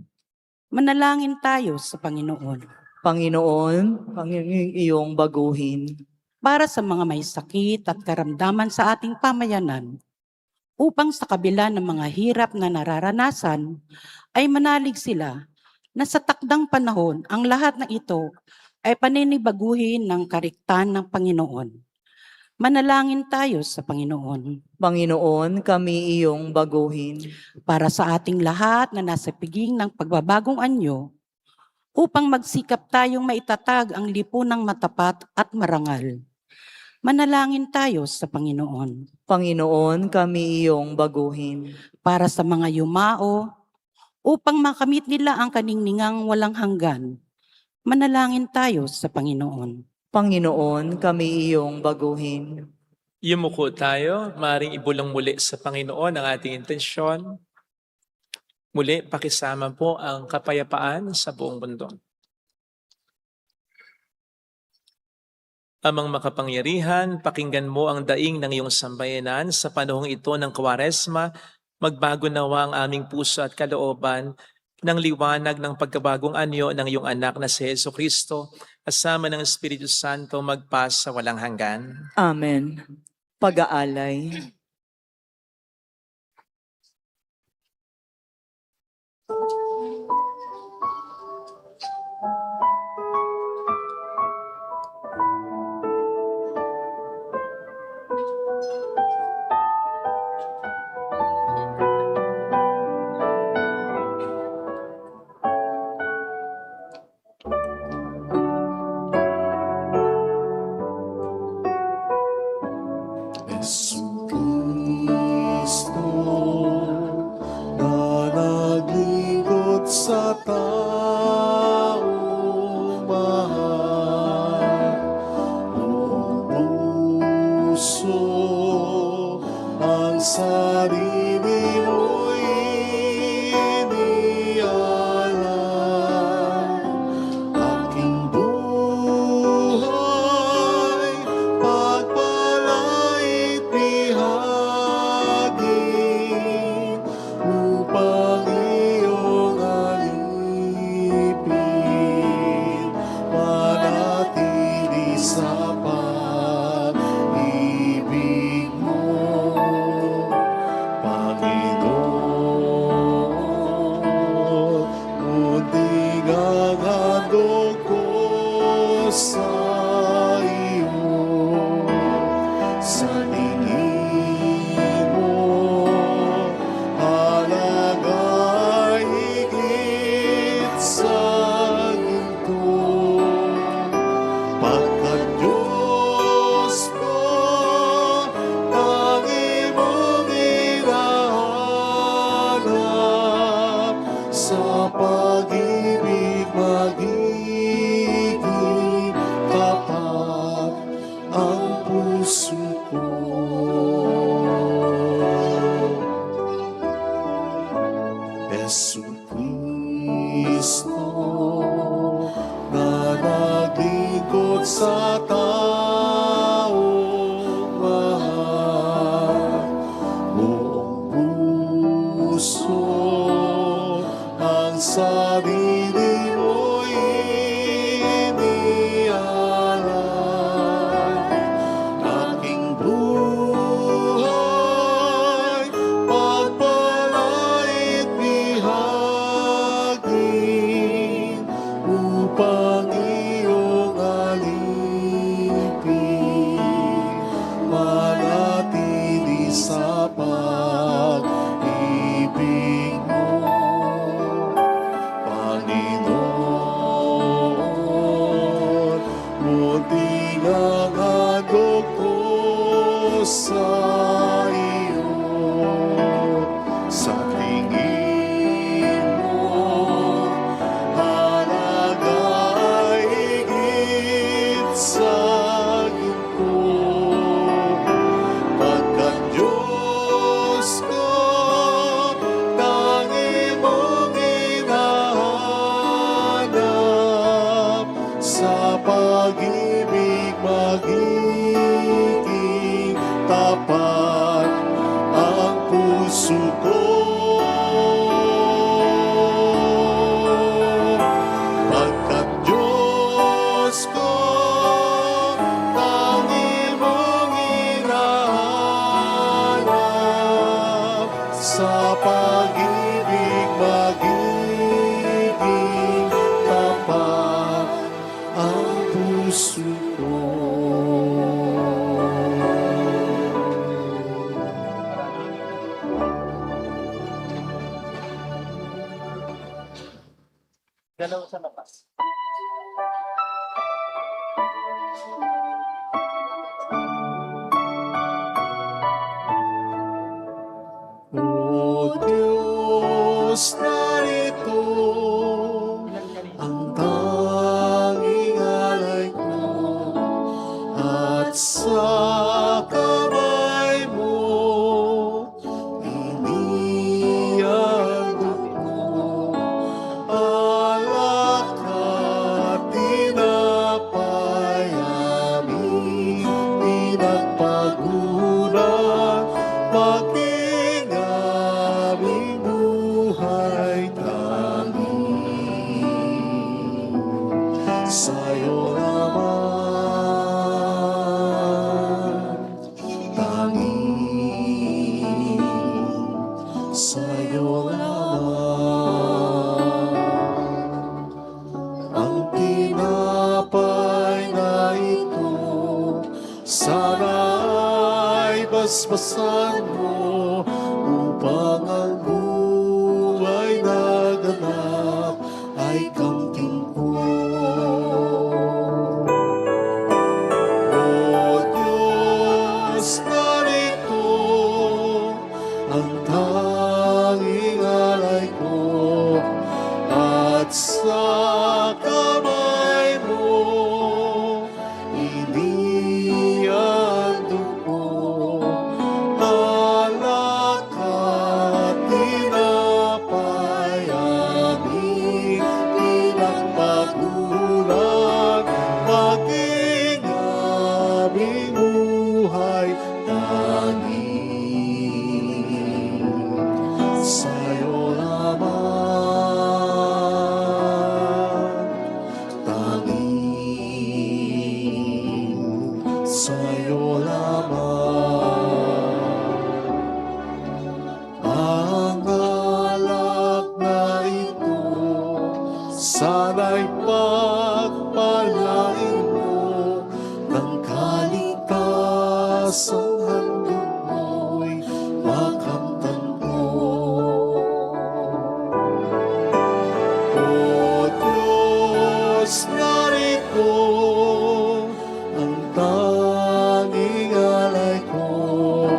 Manalangin tayo sa Panginoon. Panginoon, kami iyong baguhin. Para sa mga may sakit at karamdaman sa ating pamayanan, upang sa kabila ng mga hirap na nararanasan, ay manalig sila na sa takdang panahon ang lahat ng ito ay paninibaguhin ng kariktan ng Panginoon. Manalangin tayo sa Panginoon. Panginoon, kami iyong baguhin. Para sa ating lahat na nasa piging ng pagbabagong anyo, upang magsikap tayong maitatag ang lipunang matapat at marangal. Manalangin tayo sa Panginoon. Panginoon, kami iyong baguhin. Para sa mga yumao, upang makamit nila ang kaningningang walang hanggan. Manalangin tayo sa Panginoon. Panginoon, kami iyong baguhin. Yumuko tayo, maaaring ibulong muli sa Panginoon ang ating intensyon. Muli, pakisama po ang kapayapaan sa buong mundo. Amang makapangyarihan, pakinggan mo ang daing ng iyong sambayanan sa panahong ito ng Kwaresma. Magbago nawa ang aming puso at kalooban ng liwanag ng pagkabagong anyo ng iyong anak na si Jesucristo, kasama ng Espiritu Santo magpas sa walang hanggan. Amen. Pag-aalay. Jesucristo, sa iyo. Sa tingin mo, halaga higit sa ginto. Pagkat Diyos ko, tangi mong hinahanap, sa pag-ibig magiging tapat ang puso ko. Yesu Cristo, na naglingkod sa taong mahal, buong puso ang sarili mo'y inialay. Aking buhay, pagpalait bihagin, upang iyong alipin, manatili sa pag-ibig mo. Panginoon, munting ang handog ko sa iyo. Sa tingin mo, halaga ay higit sa ginto. Pagkat Diyos ko, tangi mong hinahanap, sa pag-ibig magiging tapat ang puso ko. Pagkat Diyos ko, tangi mong hinahanap, sa pag-ibig magiging tapat ang puso ko. Dalawa sa labas. O Diyos, narito ang tanging alay ko, at sa kamay mo inihandog ko alak at tinapay, aming pinagpaguran, maging aming buhay tanging sa'yo naman, tanging sa'yo naman. Ang tinapay na ito, sana'y basbasan mo, upang ang buhay na ganap ay kamting ko. O Diyos, narito ang tanging alay ko, at sa kamay mo inihandog ko alak ang handog mo'y makamtan ko. O Diyos, narito ang tanging alay ko,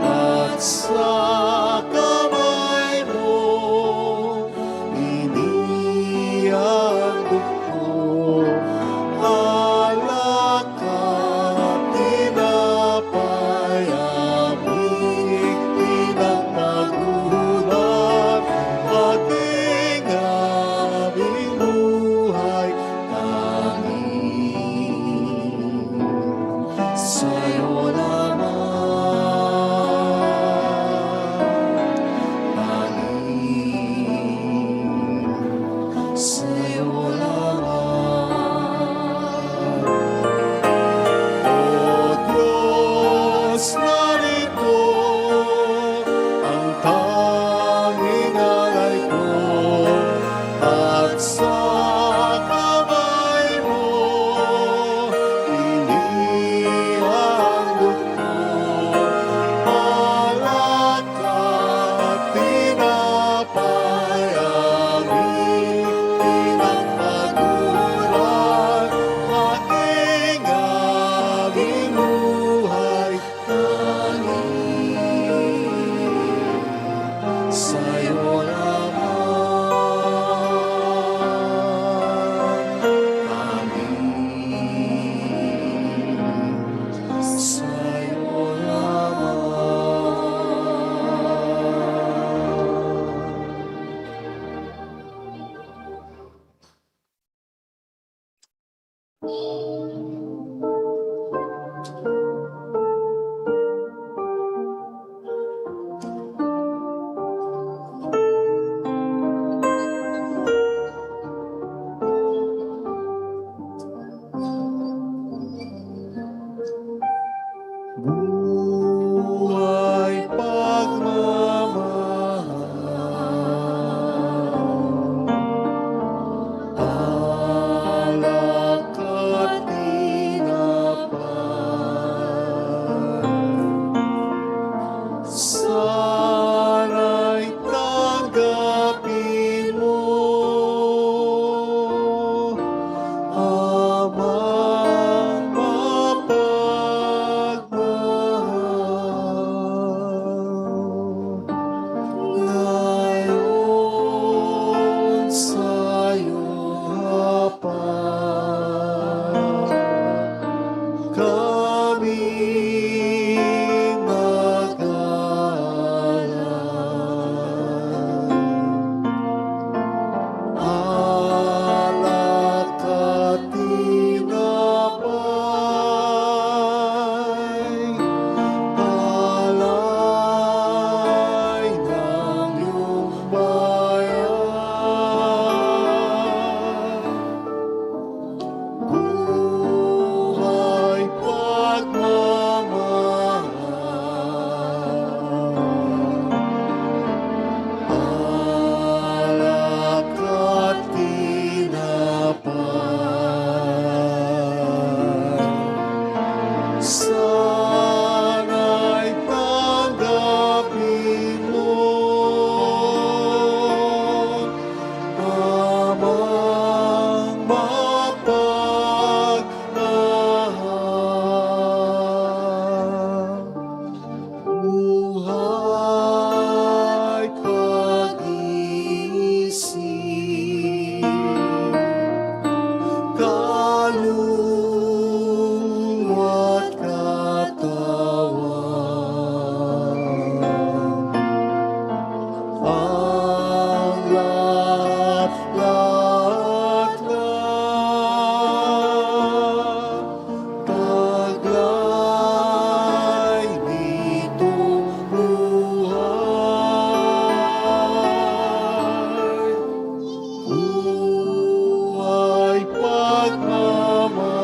at sa kamay mo inihandog ko. Alak at tinapay, aming pinagpaguran, ating aming buhay tanging sa'yo naman, tanging sa'yo naman. O Diyos, narito ang tanging alay ko, at sa kamay mo inihandog ko. Alak at tinapay, aming pinagpaguran, ating aming buhay tanging sa'yo naman, tanging sa'yo naman. Buhay pagmamahal, alak at tinapay, sana'y tanggapin mo, amang mapagmahal. Ngayon sa'yo hapag kami nag-aalay. Alak at tinapay, alay ng iyong bayan. Buhay pagmamahal, alak at tinapay, sana'y tanggapin mo, amang mapagmahal. Buhay pag-iisip, kaluluwa't katawan, ang lahat-lahat na taglay nitong buhay. Buhay pagmamahal,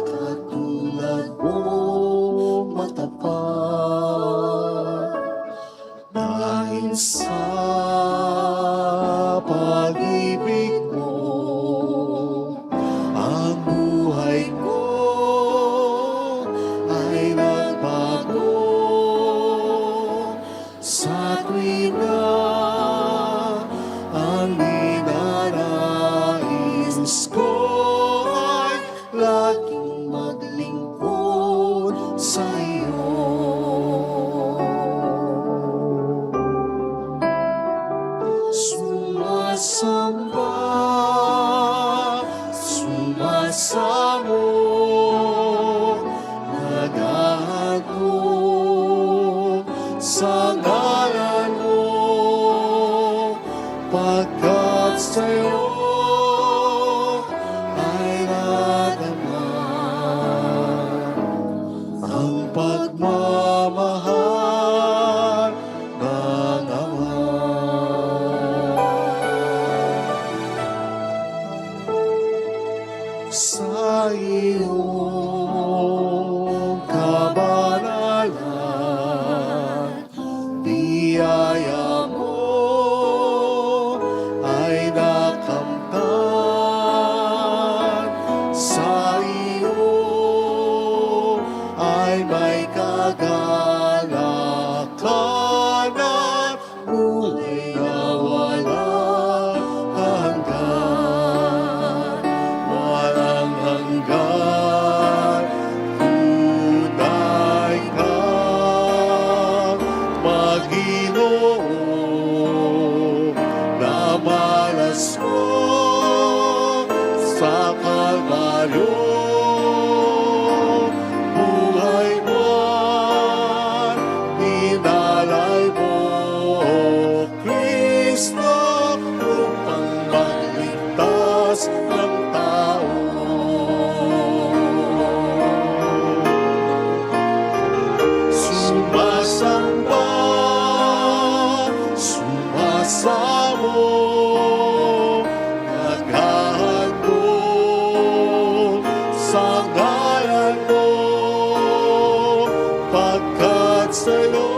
katulad mo matapat. Dahil sa pag-ibig mo, ang buhay ko ay nagbago. Sa tuwina ang ninanais ko ay laging maglingkod sa iyo. Sumasamba, sumasamo, naghahandog sa ngalan mo, pagkat sa'yo ay nadama ang pagmamahal ng Ama. Sa iyong kabanalan, biyaya mo ay nakamtan. Sa iyo ay may kagalakan at buhay na walang hanggan. Walang hanggan, tunay kang Panginoon, na malas ko sa Kalbaryo. Buhay man, dinalay mo, Kristo, upang magligtas ng tao. Sumasamba, sumasamo, naghahandog sa ngalan mo, pagkat sa'yo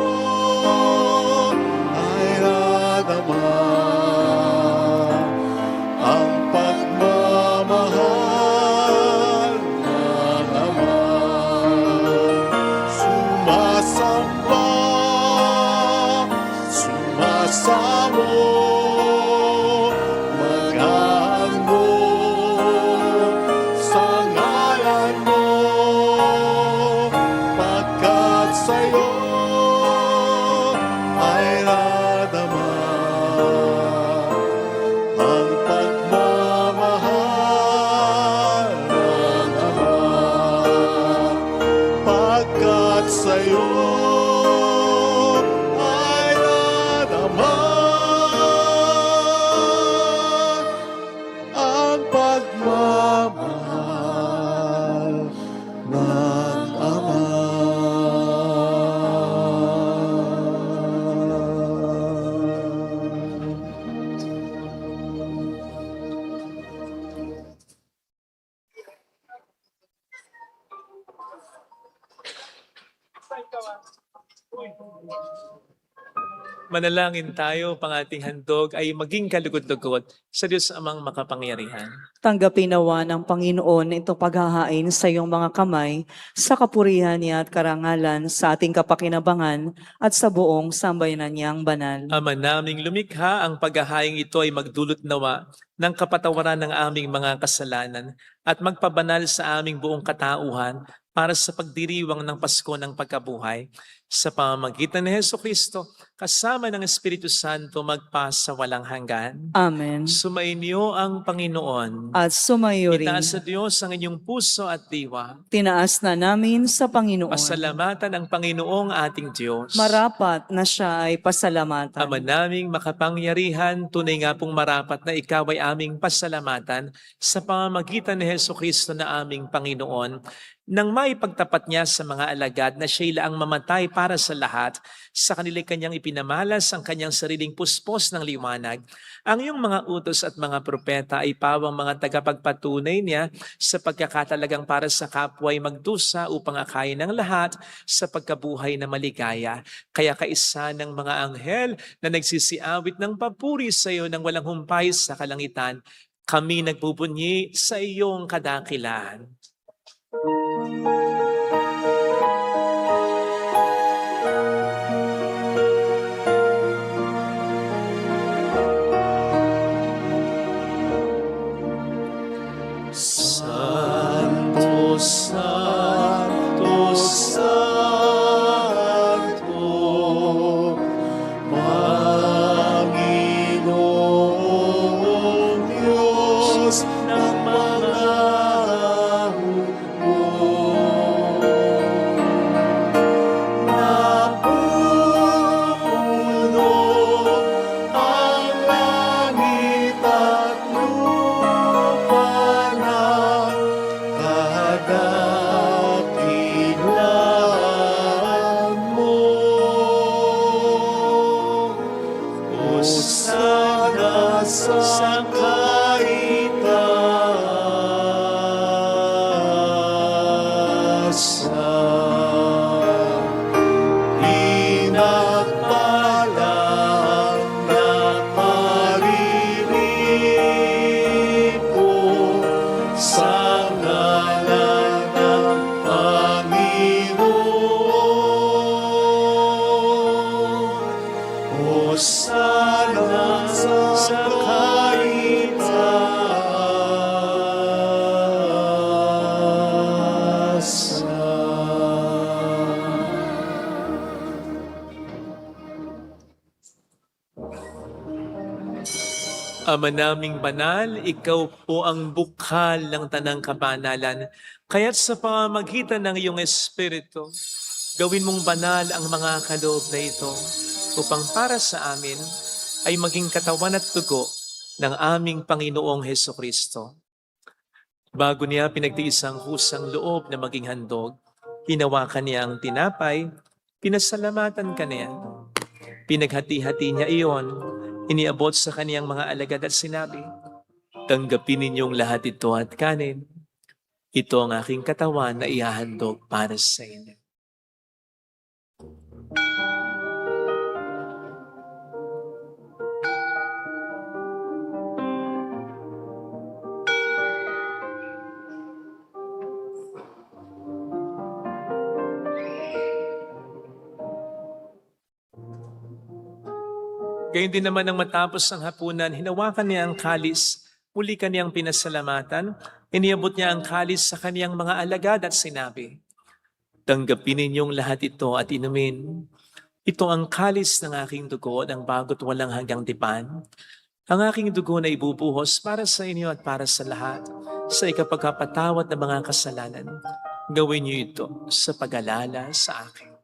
ay nadama ang pagmamahal ng Ama. Sumasamba, sumasamo, maghahandog sa ngalan mo, pagkat sa'yo ay nadama ang pagmamahal ng Ama. Pagkat sa'yo ay nadama ang pagmamahal ng Ama. Manalangin tayo, pang ating handog ay maging kalugod-lugod sa Diyos amang makapangyarihan. Tanggapin nawa ng Panginoon itong paghahain sa iyong mga kamay sa kapurihan niya at karangalan sa ating kapakinabangan at sa buong sambayanan niyang banal. Ama naming lumikha, ang paghahaing ito ay magdulot nawa ng kapatawaran ng aming mga kasalanan at magpabanal sa aming buong katauhan para sa pagdiriwang ng Pasko ng pagkabuhay. Sa pamamagitan ni Hesukristo, kasama ng Espiritu Santo, magpasa walang hanggan. Amen. Sumainyo ang Panginoon. At sumayo rin. Itaas sa Diyos ang inyong puso at diwa. Tinaas na namin sa Panginoon. Pasalamatan ang Panginoong ating Diyos. Marapat na siya ay pasalamatan. Ama naming makapangyarihan, tunay nga pong marapat na ikaw ay aming pasalamatan sa pamamagitan ni Hesukristo na aming Panginoon. nang maipagtapat niya sa mga alagad na siya'y laang mamatay para sa lahat, sa kanila kanyang ipinamalas ang kanyang sariling puspos ng liwanag. Ang iyong mga utos at mga propeta ay pawang mga tagapagpatunay niya sa pagkakatalagang para sa kapwa ay magdusa upang akayin ng lahat sa pagkabuhay na maligaya. Kaya kaisa ng mga anghel na nagsisiawit ng papuri sa iyo ng walang humpay sa kalangitan, kami nagbubunyi sa iyong kadakilaan. Santo, Santo, Santo, Panginoong Diyos ng mga hukbo. Napupuno ang langit at lupa ng kadakilaan mo. Hosana sa kaitaasan. Pinagpalang na paririto sa ngalan ng Panginoon. Hosana sa kaitaasan. Ama naming banal, ikaw po ang bukal ng tanang kabanalan. Kaya't sa pamamagitan ng iyong Espiritu, gawin mong banal ang mga kaloob na ito upang para sa amin ay maging katawan at dugo ng aming Panginoong Hesukristo. Bago niya pinagtiis ang kusang loob na maging handog, hinawakan niya ang tinapay, pinasalamatan ka niya. Pinaghati-hati niya iyon, iniabot sa kaniyang mga alagad at sinabi, "Tanggapin ninyong lahat ito at kanin. Ito ang aking katawan na ihahandog para sa inyo." Gayun din naman nang matapos ang hapunan, hinawakan niya ang kalis, muli kaniyang pinasalamatan, iniabot niya ang kalis sa kaniyang mga alagad at sinabi, "Tanggapin ninyong lahat ito at inumin. Ito ang kalis ng aking dugo ng bago't walang hanggang tipan. Ang aking dugo na ibubuhos para sa inyo at para sa lahat, sa ikapagkapatawad ng mga kasalanan. Gawin niyo ito sa pag-alala sa akin."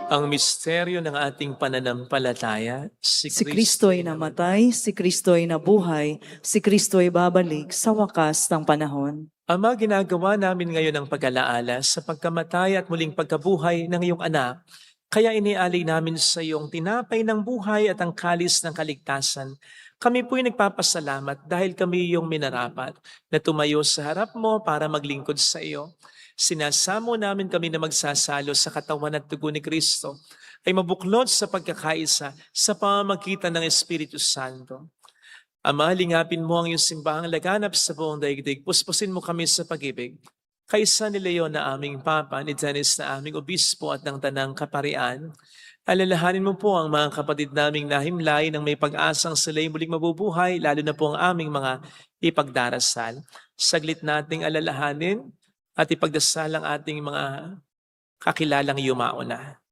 Ang misteryo ng ating pananampalataya, Si Kristo ay namatay, si Kristo ay nabuhay, si Kristo ay babalik sa wakas ng panahon. Ama, ginagawa namin ngayon ang pag-alaala sa pagkamatay at muling pagkabuhay ng iyong anak. Kaya inialay namin sa iyong tinapay ng buhay at ang kalis ng kaligtasan. Kami po'y nagpapasalamat dahil kami iyong minarapat na tumayo sa harap mo para maglingkod sa iyo. Sinasamo namin kami na magsasalo sa katawan at dugo ni Kristo ay mabuklod sa pagkakaisa sa pamamagitan ng Espiritu Santo. Ama, lingapin mo ang iyong simbahang laganap sa buong daigdig. Puspusin mo kami sa pag-ibig. Kaisa ni Leon na aming Papa, ni Dennis na aming Obispo at ng Tanang Kaparian. Alalahanin mo po ang mga kapatid naming nahimlay nang may pag-asang sila'y muling mabubuhay, lalo na po ang aming mga ipagdarasal. Saglit nating alalahanin at ipagdasal ang ating mga kakilalang yumauna.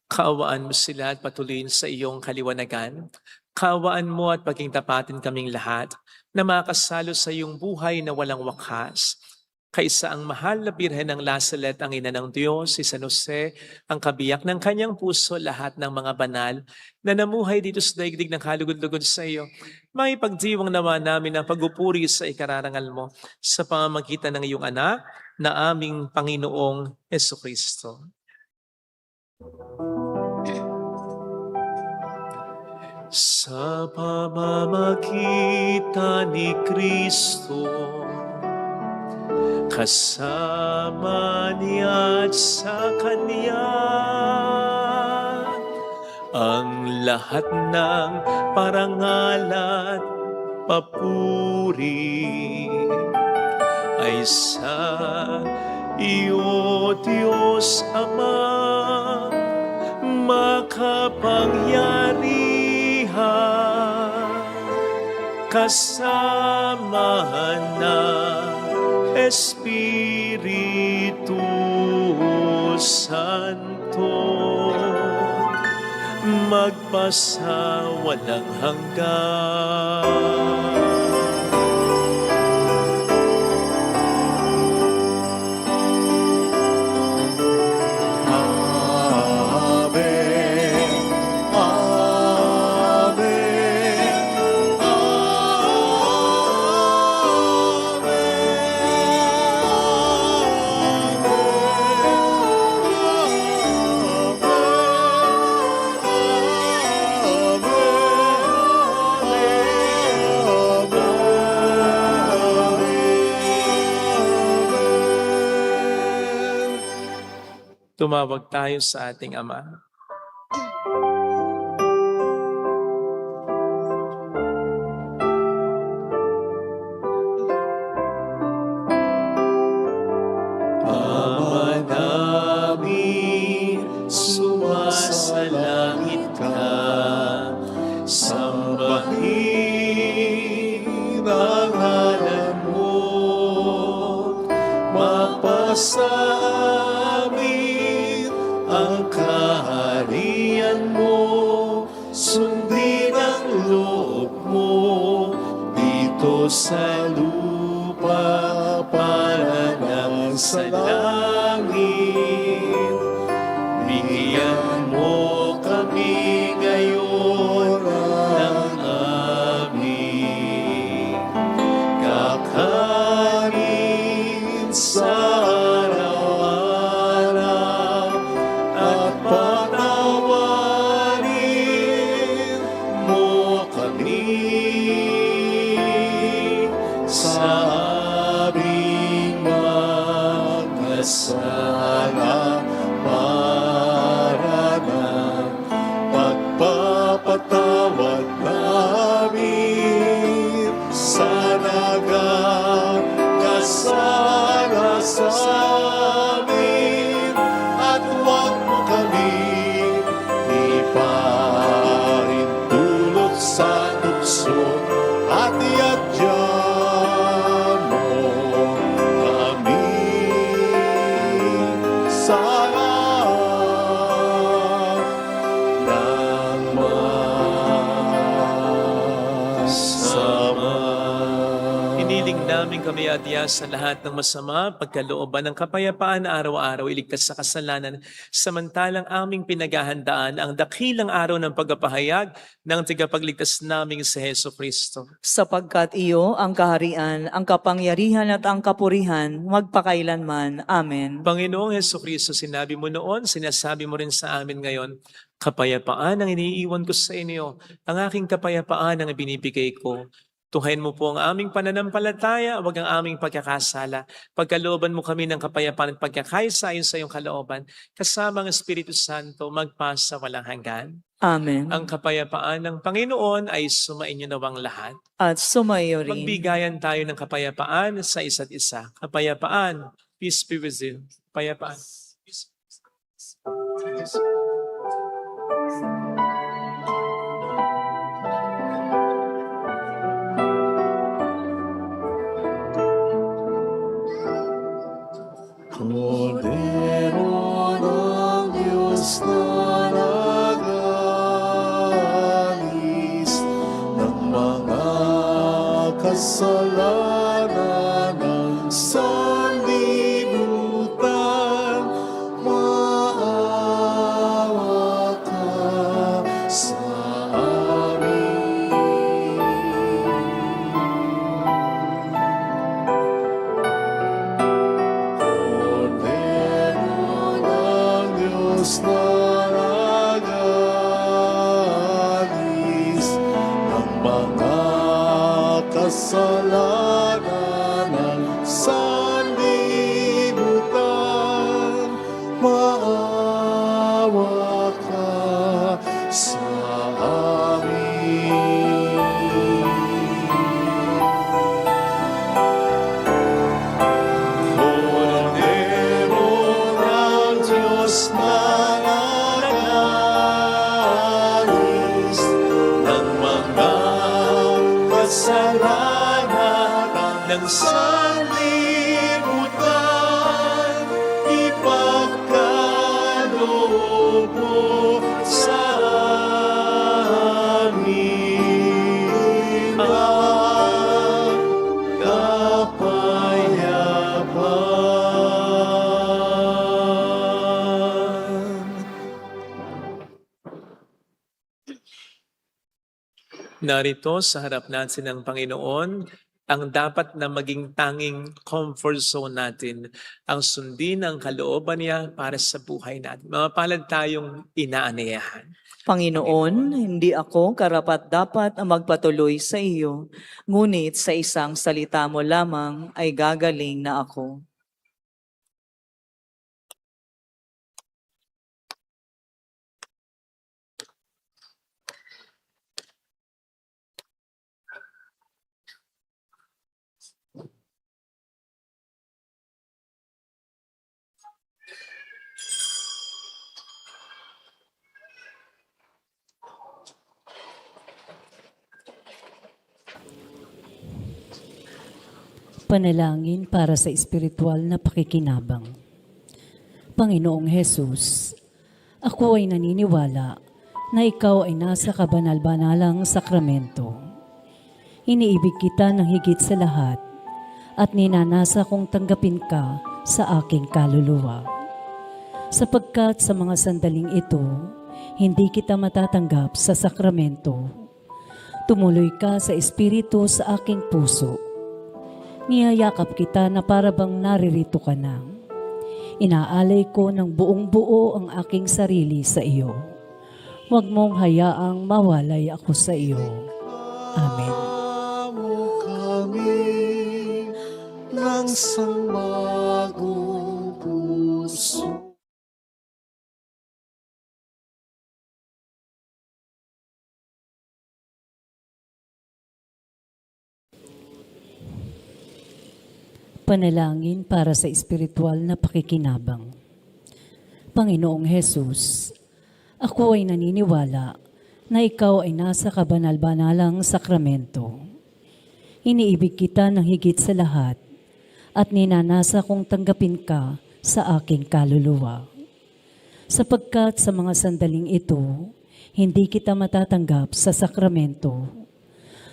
Kaawaan mo sila at patuloyin sa iyong kaliwanagan. Kaawaan mo at paging tapatin kaming lahat na makasalo sa iyong buhay na walang wakas. Kaisa ang mahal na Birhen ng Lasalet, ang ina ng Diyos, si San Jose, ang kabiyak ng kanyang puso, lahat ng mga banal na namuhay dito sa daigdig ng kalugod-lugod sa iyo. May pagdiwang nawa namin ang pagupuri sa ikararangal mo sa pamamagitan ng iyong anak na aming Panginoong Jesucristo. Sa pamamagitan ni Kristo, kasama niya at sa Kanya, ang lahat ng parangal at papuri ay sa iyo, Diyos Ama, makapangyarihan, kasama ng Espiritu Santo, magpasa walang hanggan. Tumawag tayo sa ating Ama. Ama namin, sumasalangit ka, sambahin ang ngalan mo, mapasa ang kaharian mo, sundin ang loob mo, dito sa lupa para nang sa langit. Bigyan mo kami ngayon ng aming kakanin sa sana para ng pagpapatawad namin sa nagkasala sa amin, at huwag mo kami iparintulot sa tukso at iadyan mo kami sa lahat ng masama. Hiniling namin kami adya sa lahat ng masama, pagkalooban ng kapayapaan na araw-araw iligtas sa kasalanan, samantalang aming pinaghahandaan ang dakilang araw ng pagpapahayag ng tagapagligtas naming si Heso Kristo. Sapagkat iyo ang kaharian, ang kapangyarihan at ang kapurihan, magpakailanman. Amen. Panginoong Heso Kristo, sinabi mo noon, sinasabi mo rin sa amin ngayon, kapayapaan ang iniiwan ko sa inyo, ang aking kapayapaan ang binibigay ko. Tuhayin mo po ang aming pananampalataya, wag ang aming pagkakasala. Pagkalooban mo kami ng kapayapaan at pagkakaisa ayon sa iyong kalooban, kasama ang Espiritu Santo, magpasa walang hanggan. Amen. Ang kapayapaan ng Panginoon ay sumainyo nawang lahat. At sumayo rin. Magbigayan tayo ng kapayapaan sa isa't isa. Kapayapaan, peace be with you. Kapayapaan. Peace. Cordero ng Diyos na kasalanan ng sanlibutan, maawa ka sa amin. Kordero ng Diyos na nag-aalis ng mga kasalanan ng sanlibutan, maawa ka sa amin. Kordero ng Diyos na nag-aalis ng mga kasalanan ng sanlibutan, ipagkaloob mo sa amin ang kapayapaan. Narito sa harap natin ng Panginoon ang dapat na maging tanging comfort zone natin, ang sundin ang kalooban niya para sa buhay natin. Mapalad tayong inaanayahan. Panginoon, hindi ako karapat-dapat ang magpatuloy sa iyo, ngunit sa isang salita mo lamang ay gagaling na ako. Panalangin para sa espiritual na pakikinabang. Panginoong Hesus, ako ay naniniwala na ikaw ay nasa kabanal-banalang sakramento. Iniibig kita ng higit sa lahat at ninanasa kong tanggapin ka sa aking kaluluwa. Sapagkat sa mga sandaling ito, hindi kita matatanggap sa sakramento. Tumuloy ka sa espiritu sa aking puso. Niyayakap kita na para bang naririto ka na. Inaalay ko ng buong buo ang aking sarili sa iyo. Huwag mong hayaang mawalay ako sa iyo. Amen. Mo kami ng sangmagong puso. Panalangin para sa espiritual na pakikinabang. Panginoong Hesus, ako ay naniniwala na ikaw ay nasa kabanal-banalang sakramento. Iniibig kita ng higit sa lahat at ninanasa kong tanggapin ka sa aking kaluluwa. Sapagkat sa mga sandaling ito, hindi kita matatanggap sa sakramento.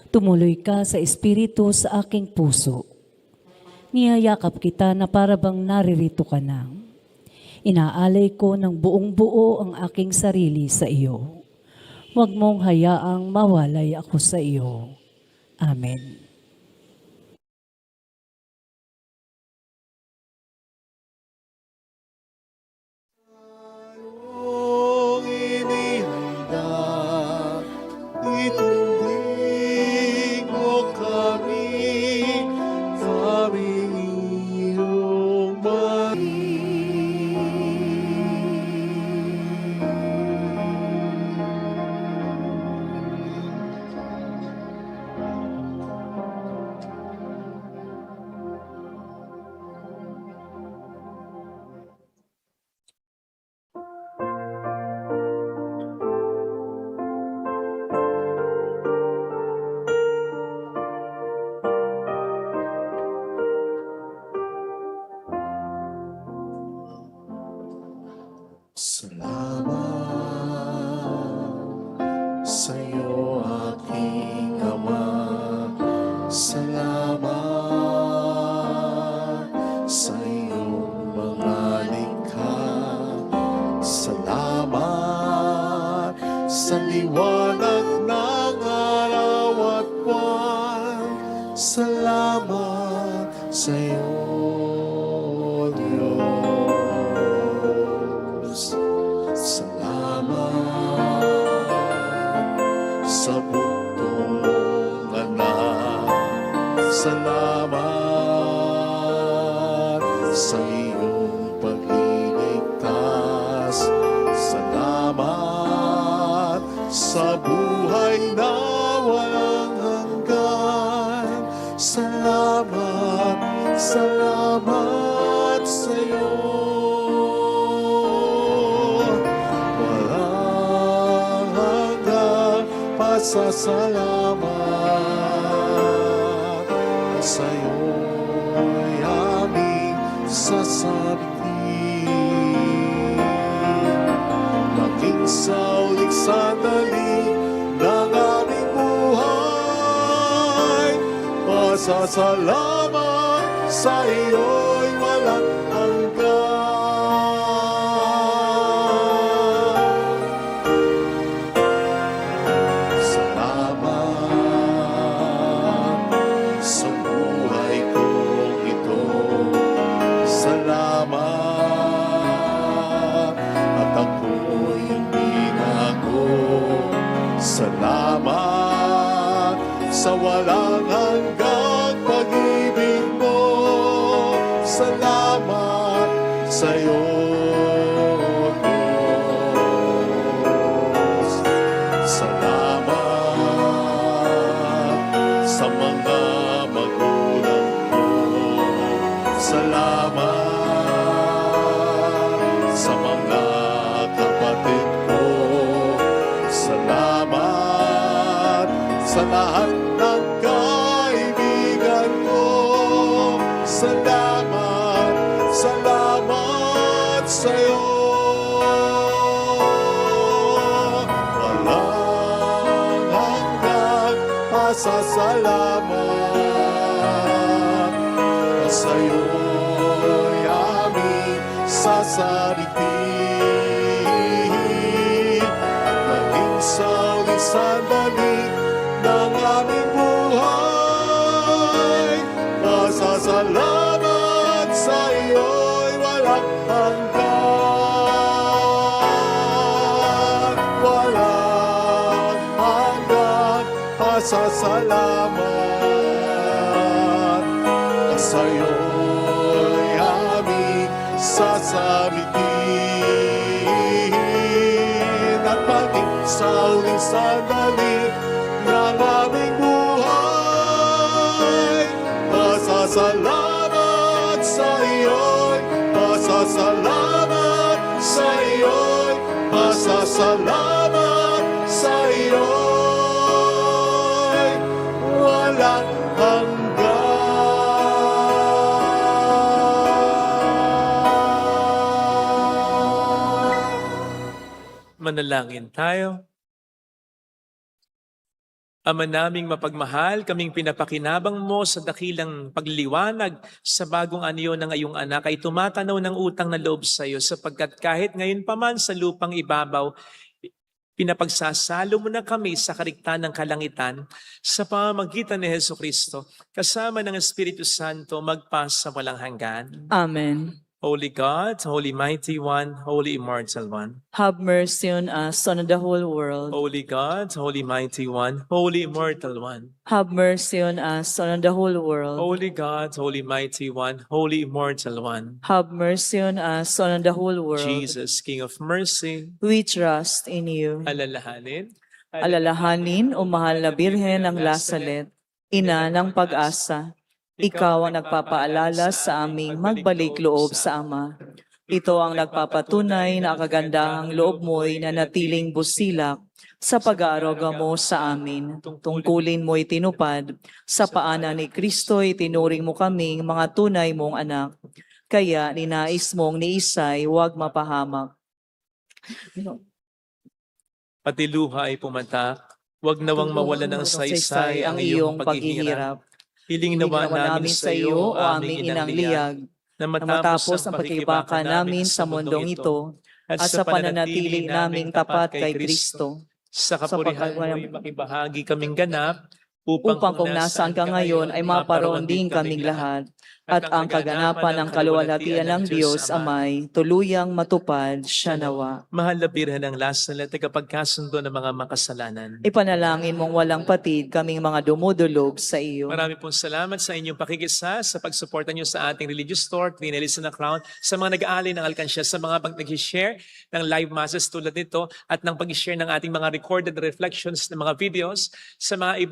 Tumuloy ka sa espiritu sa aking puso. Niyayakap kita na para bang naririto ka na. Inaalay ko ng buong buo ang aking sarili sa iyo. Huwag mong hayaang mawalay ako sa iyo. Amen. Ang inihanda, itindig mo kami, aming iyong Salamat sa iyo, aking Ama. Salamat salamat sa'yo. Walang hanggang pasasalamat sa'yo'y aming sasabihin. Maging sa uling sandali ng aming buhay, pasasalamat sa iyo'y walang hanggan. Salamat sa buhay kong ito. Salamat at ako'y binago. Salamat sa walang hanggang pag-ibig mo. Salamat sa iyo, Diyos. Salamat sa mga magulang ko. Salamat sa mga kapatid ko. Salamat sa lahat ng kaibigan ko. Salamat, salamat sa iyo. Walang hanggang pasasalamat sa iyo'y aming sasalitin. Maging sa uling sandali ng aming buhay, pasasalamat sa iyo'y walang hanggan. Walang hanggan pasasalamat sa iyo'y aming sasabitin. At maging sa uling sandali ng aming buhay, pasasalamat sa iyo'y, pasasalamat sa iyo'y, pasasalamat sa iyo'y walang hanggan. Manalangin tayo. Ama naming mapagmahal, kaming pinapakinabang mo sa dakilang pagliliwanag sa bagong anyo ng iyong anak ay tumatanaw ng utang na loob sa iyo sapagkat kahit ngayon pa man sa lupang ibabaw, pinapagsasalo mo na kami sa kariktan ng kalangitan sa pamamagitan ni Jesucristo kasama ng Espiritu Santo magpa sa walang hanggan. Amen. Holy God, Holy Mighty One, Holy Immortal One. Have mercy on us, Son of the whole world. Holy God, Holy Mighty One, Holy Immortal One. Have mercy on us, Son of the whole world. Holy God, Holy Mighty One, Holy Immortal One. Have mercy on us, Son of the whole world. Jesus, King of Mercy, We trust in you. alalahanin. Alalahanin, o mahal na Birhen ng Lasalet, ina ng pag-asa. Ikaw ang nagpapaalala sa aming magbalik loob sa Ama. Ito ang nagpapatunay na kagandahang loob mo'y nanatiling busilak sa pag-aaruga mo sa amin. Tungkulin mo'y tinupad, sa paanan ni Kristo'y tinuring mo kaming mga tunay mong anak. Kaya ninais mong ni Isay huwag mapahamak. Pati luha ay pumatak, huwag nawang mawala ng saysay ang iyong paghihirap. Hiling nawa namin sa iyo, o aming inang liyag, na matapos ang pakikibakan namin sa mundong ito, at sa pananatili naming tapat kay Kristo, sa kapurihan mo'y makibahagi kaming ganap, upang kung nasaan ka ngayon ay maparoon din kaming lahat, at ang kaganapan ng kaluwalhatian ng Diyos Amay tuluyang matupad siya nawa. Mahal na Birhen ng Lasalet, tagapagkasundo ng mga makasalanan. Ipanalangin mong walang patid kaming mga dumudulog sa iyo. Marami pong salamat sa inyong pakikisa, sa pagsuporta nyo sa ating religious store, Queen Elisa na Crown, sa mga nag-aalay ng alkansya, sa mga nag-share ng live masses tulad nito, at ng pag-share ng ating mga recorded reflections ng mga videos, sa mga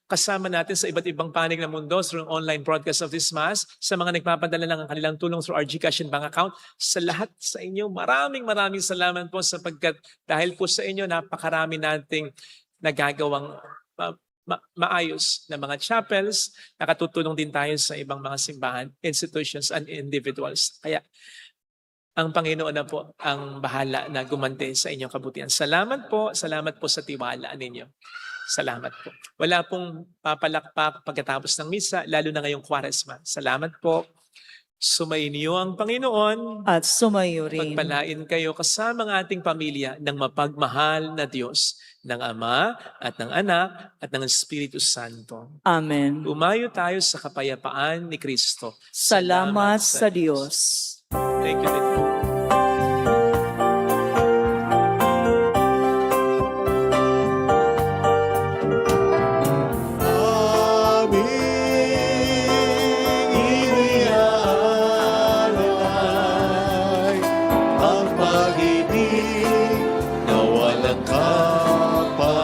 kasama natin sa iba't ibang panig ng mundo through online broadcast of this Mass, sa mga nagpapadala ng kanilang tulong through our GCash and bank account, sa lahat sa inyo, maraming salamat po sapagkat dahil po sa inyo, napakarami nating nagagawang maayos na mga chapels, nakatutulong din tayo sa ibang mga simbahan, institutions, and individuals. Kaya ang Panginoon na po ang bahala na gumante sa inyong kabutihan. Salamat po sa tiwala ninyo. Salamat po. Wala pong papalakpak pagkatapos ng misa, lalo na ngayong Kwaresma. Salamat po. Sumainyo ang Panginoon. At sumayo rin. Pagpalain kayo kasama ng ating pamilya ng mapagmahal na Diyos, ng Ama at ng Anak at ng Espiritu Santo. Amen. Umayo tayo sa kapayapaan ni Kristo. Salamat sa Diyos. Thank you, Lord. Aming iniaalay ang pag-ibig na walang kapantay.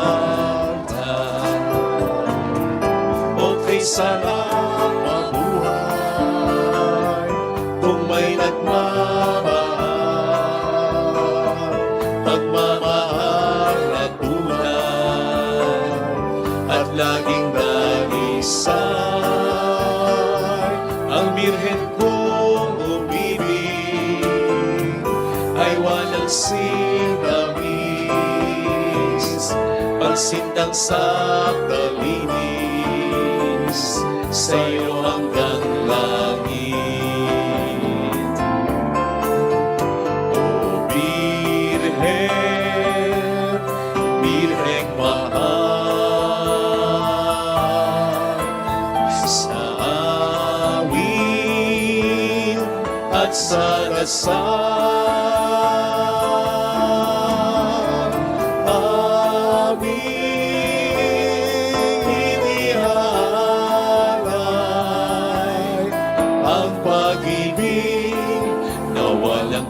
Okay sarap mabuhay kung may nagmamahal, pagmamahal at tunay at laging danisay. Ang birhen kong umibig ay walang sinamis, pagsintang sakdalinis sa iyo hanggang langit. O Birhen, Birheng mahal, sa awit at sa dasal, aming inihalay ang pag-ibig na walang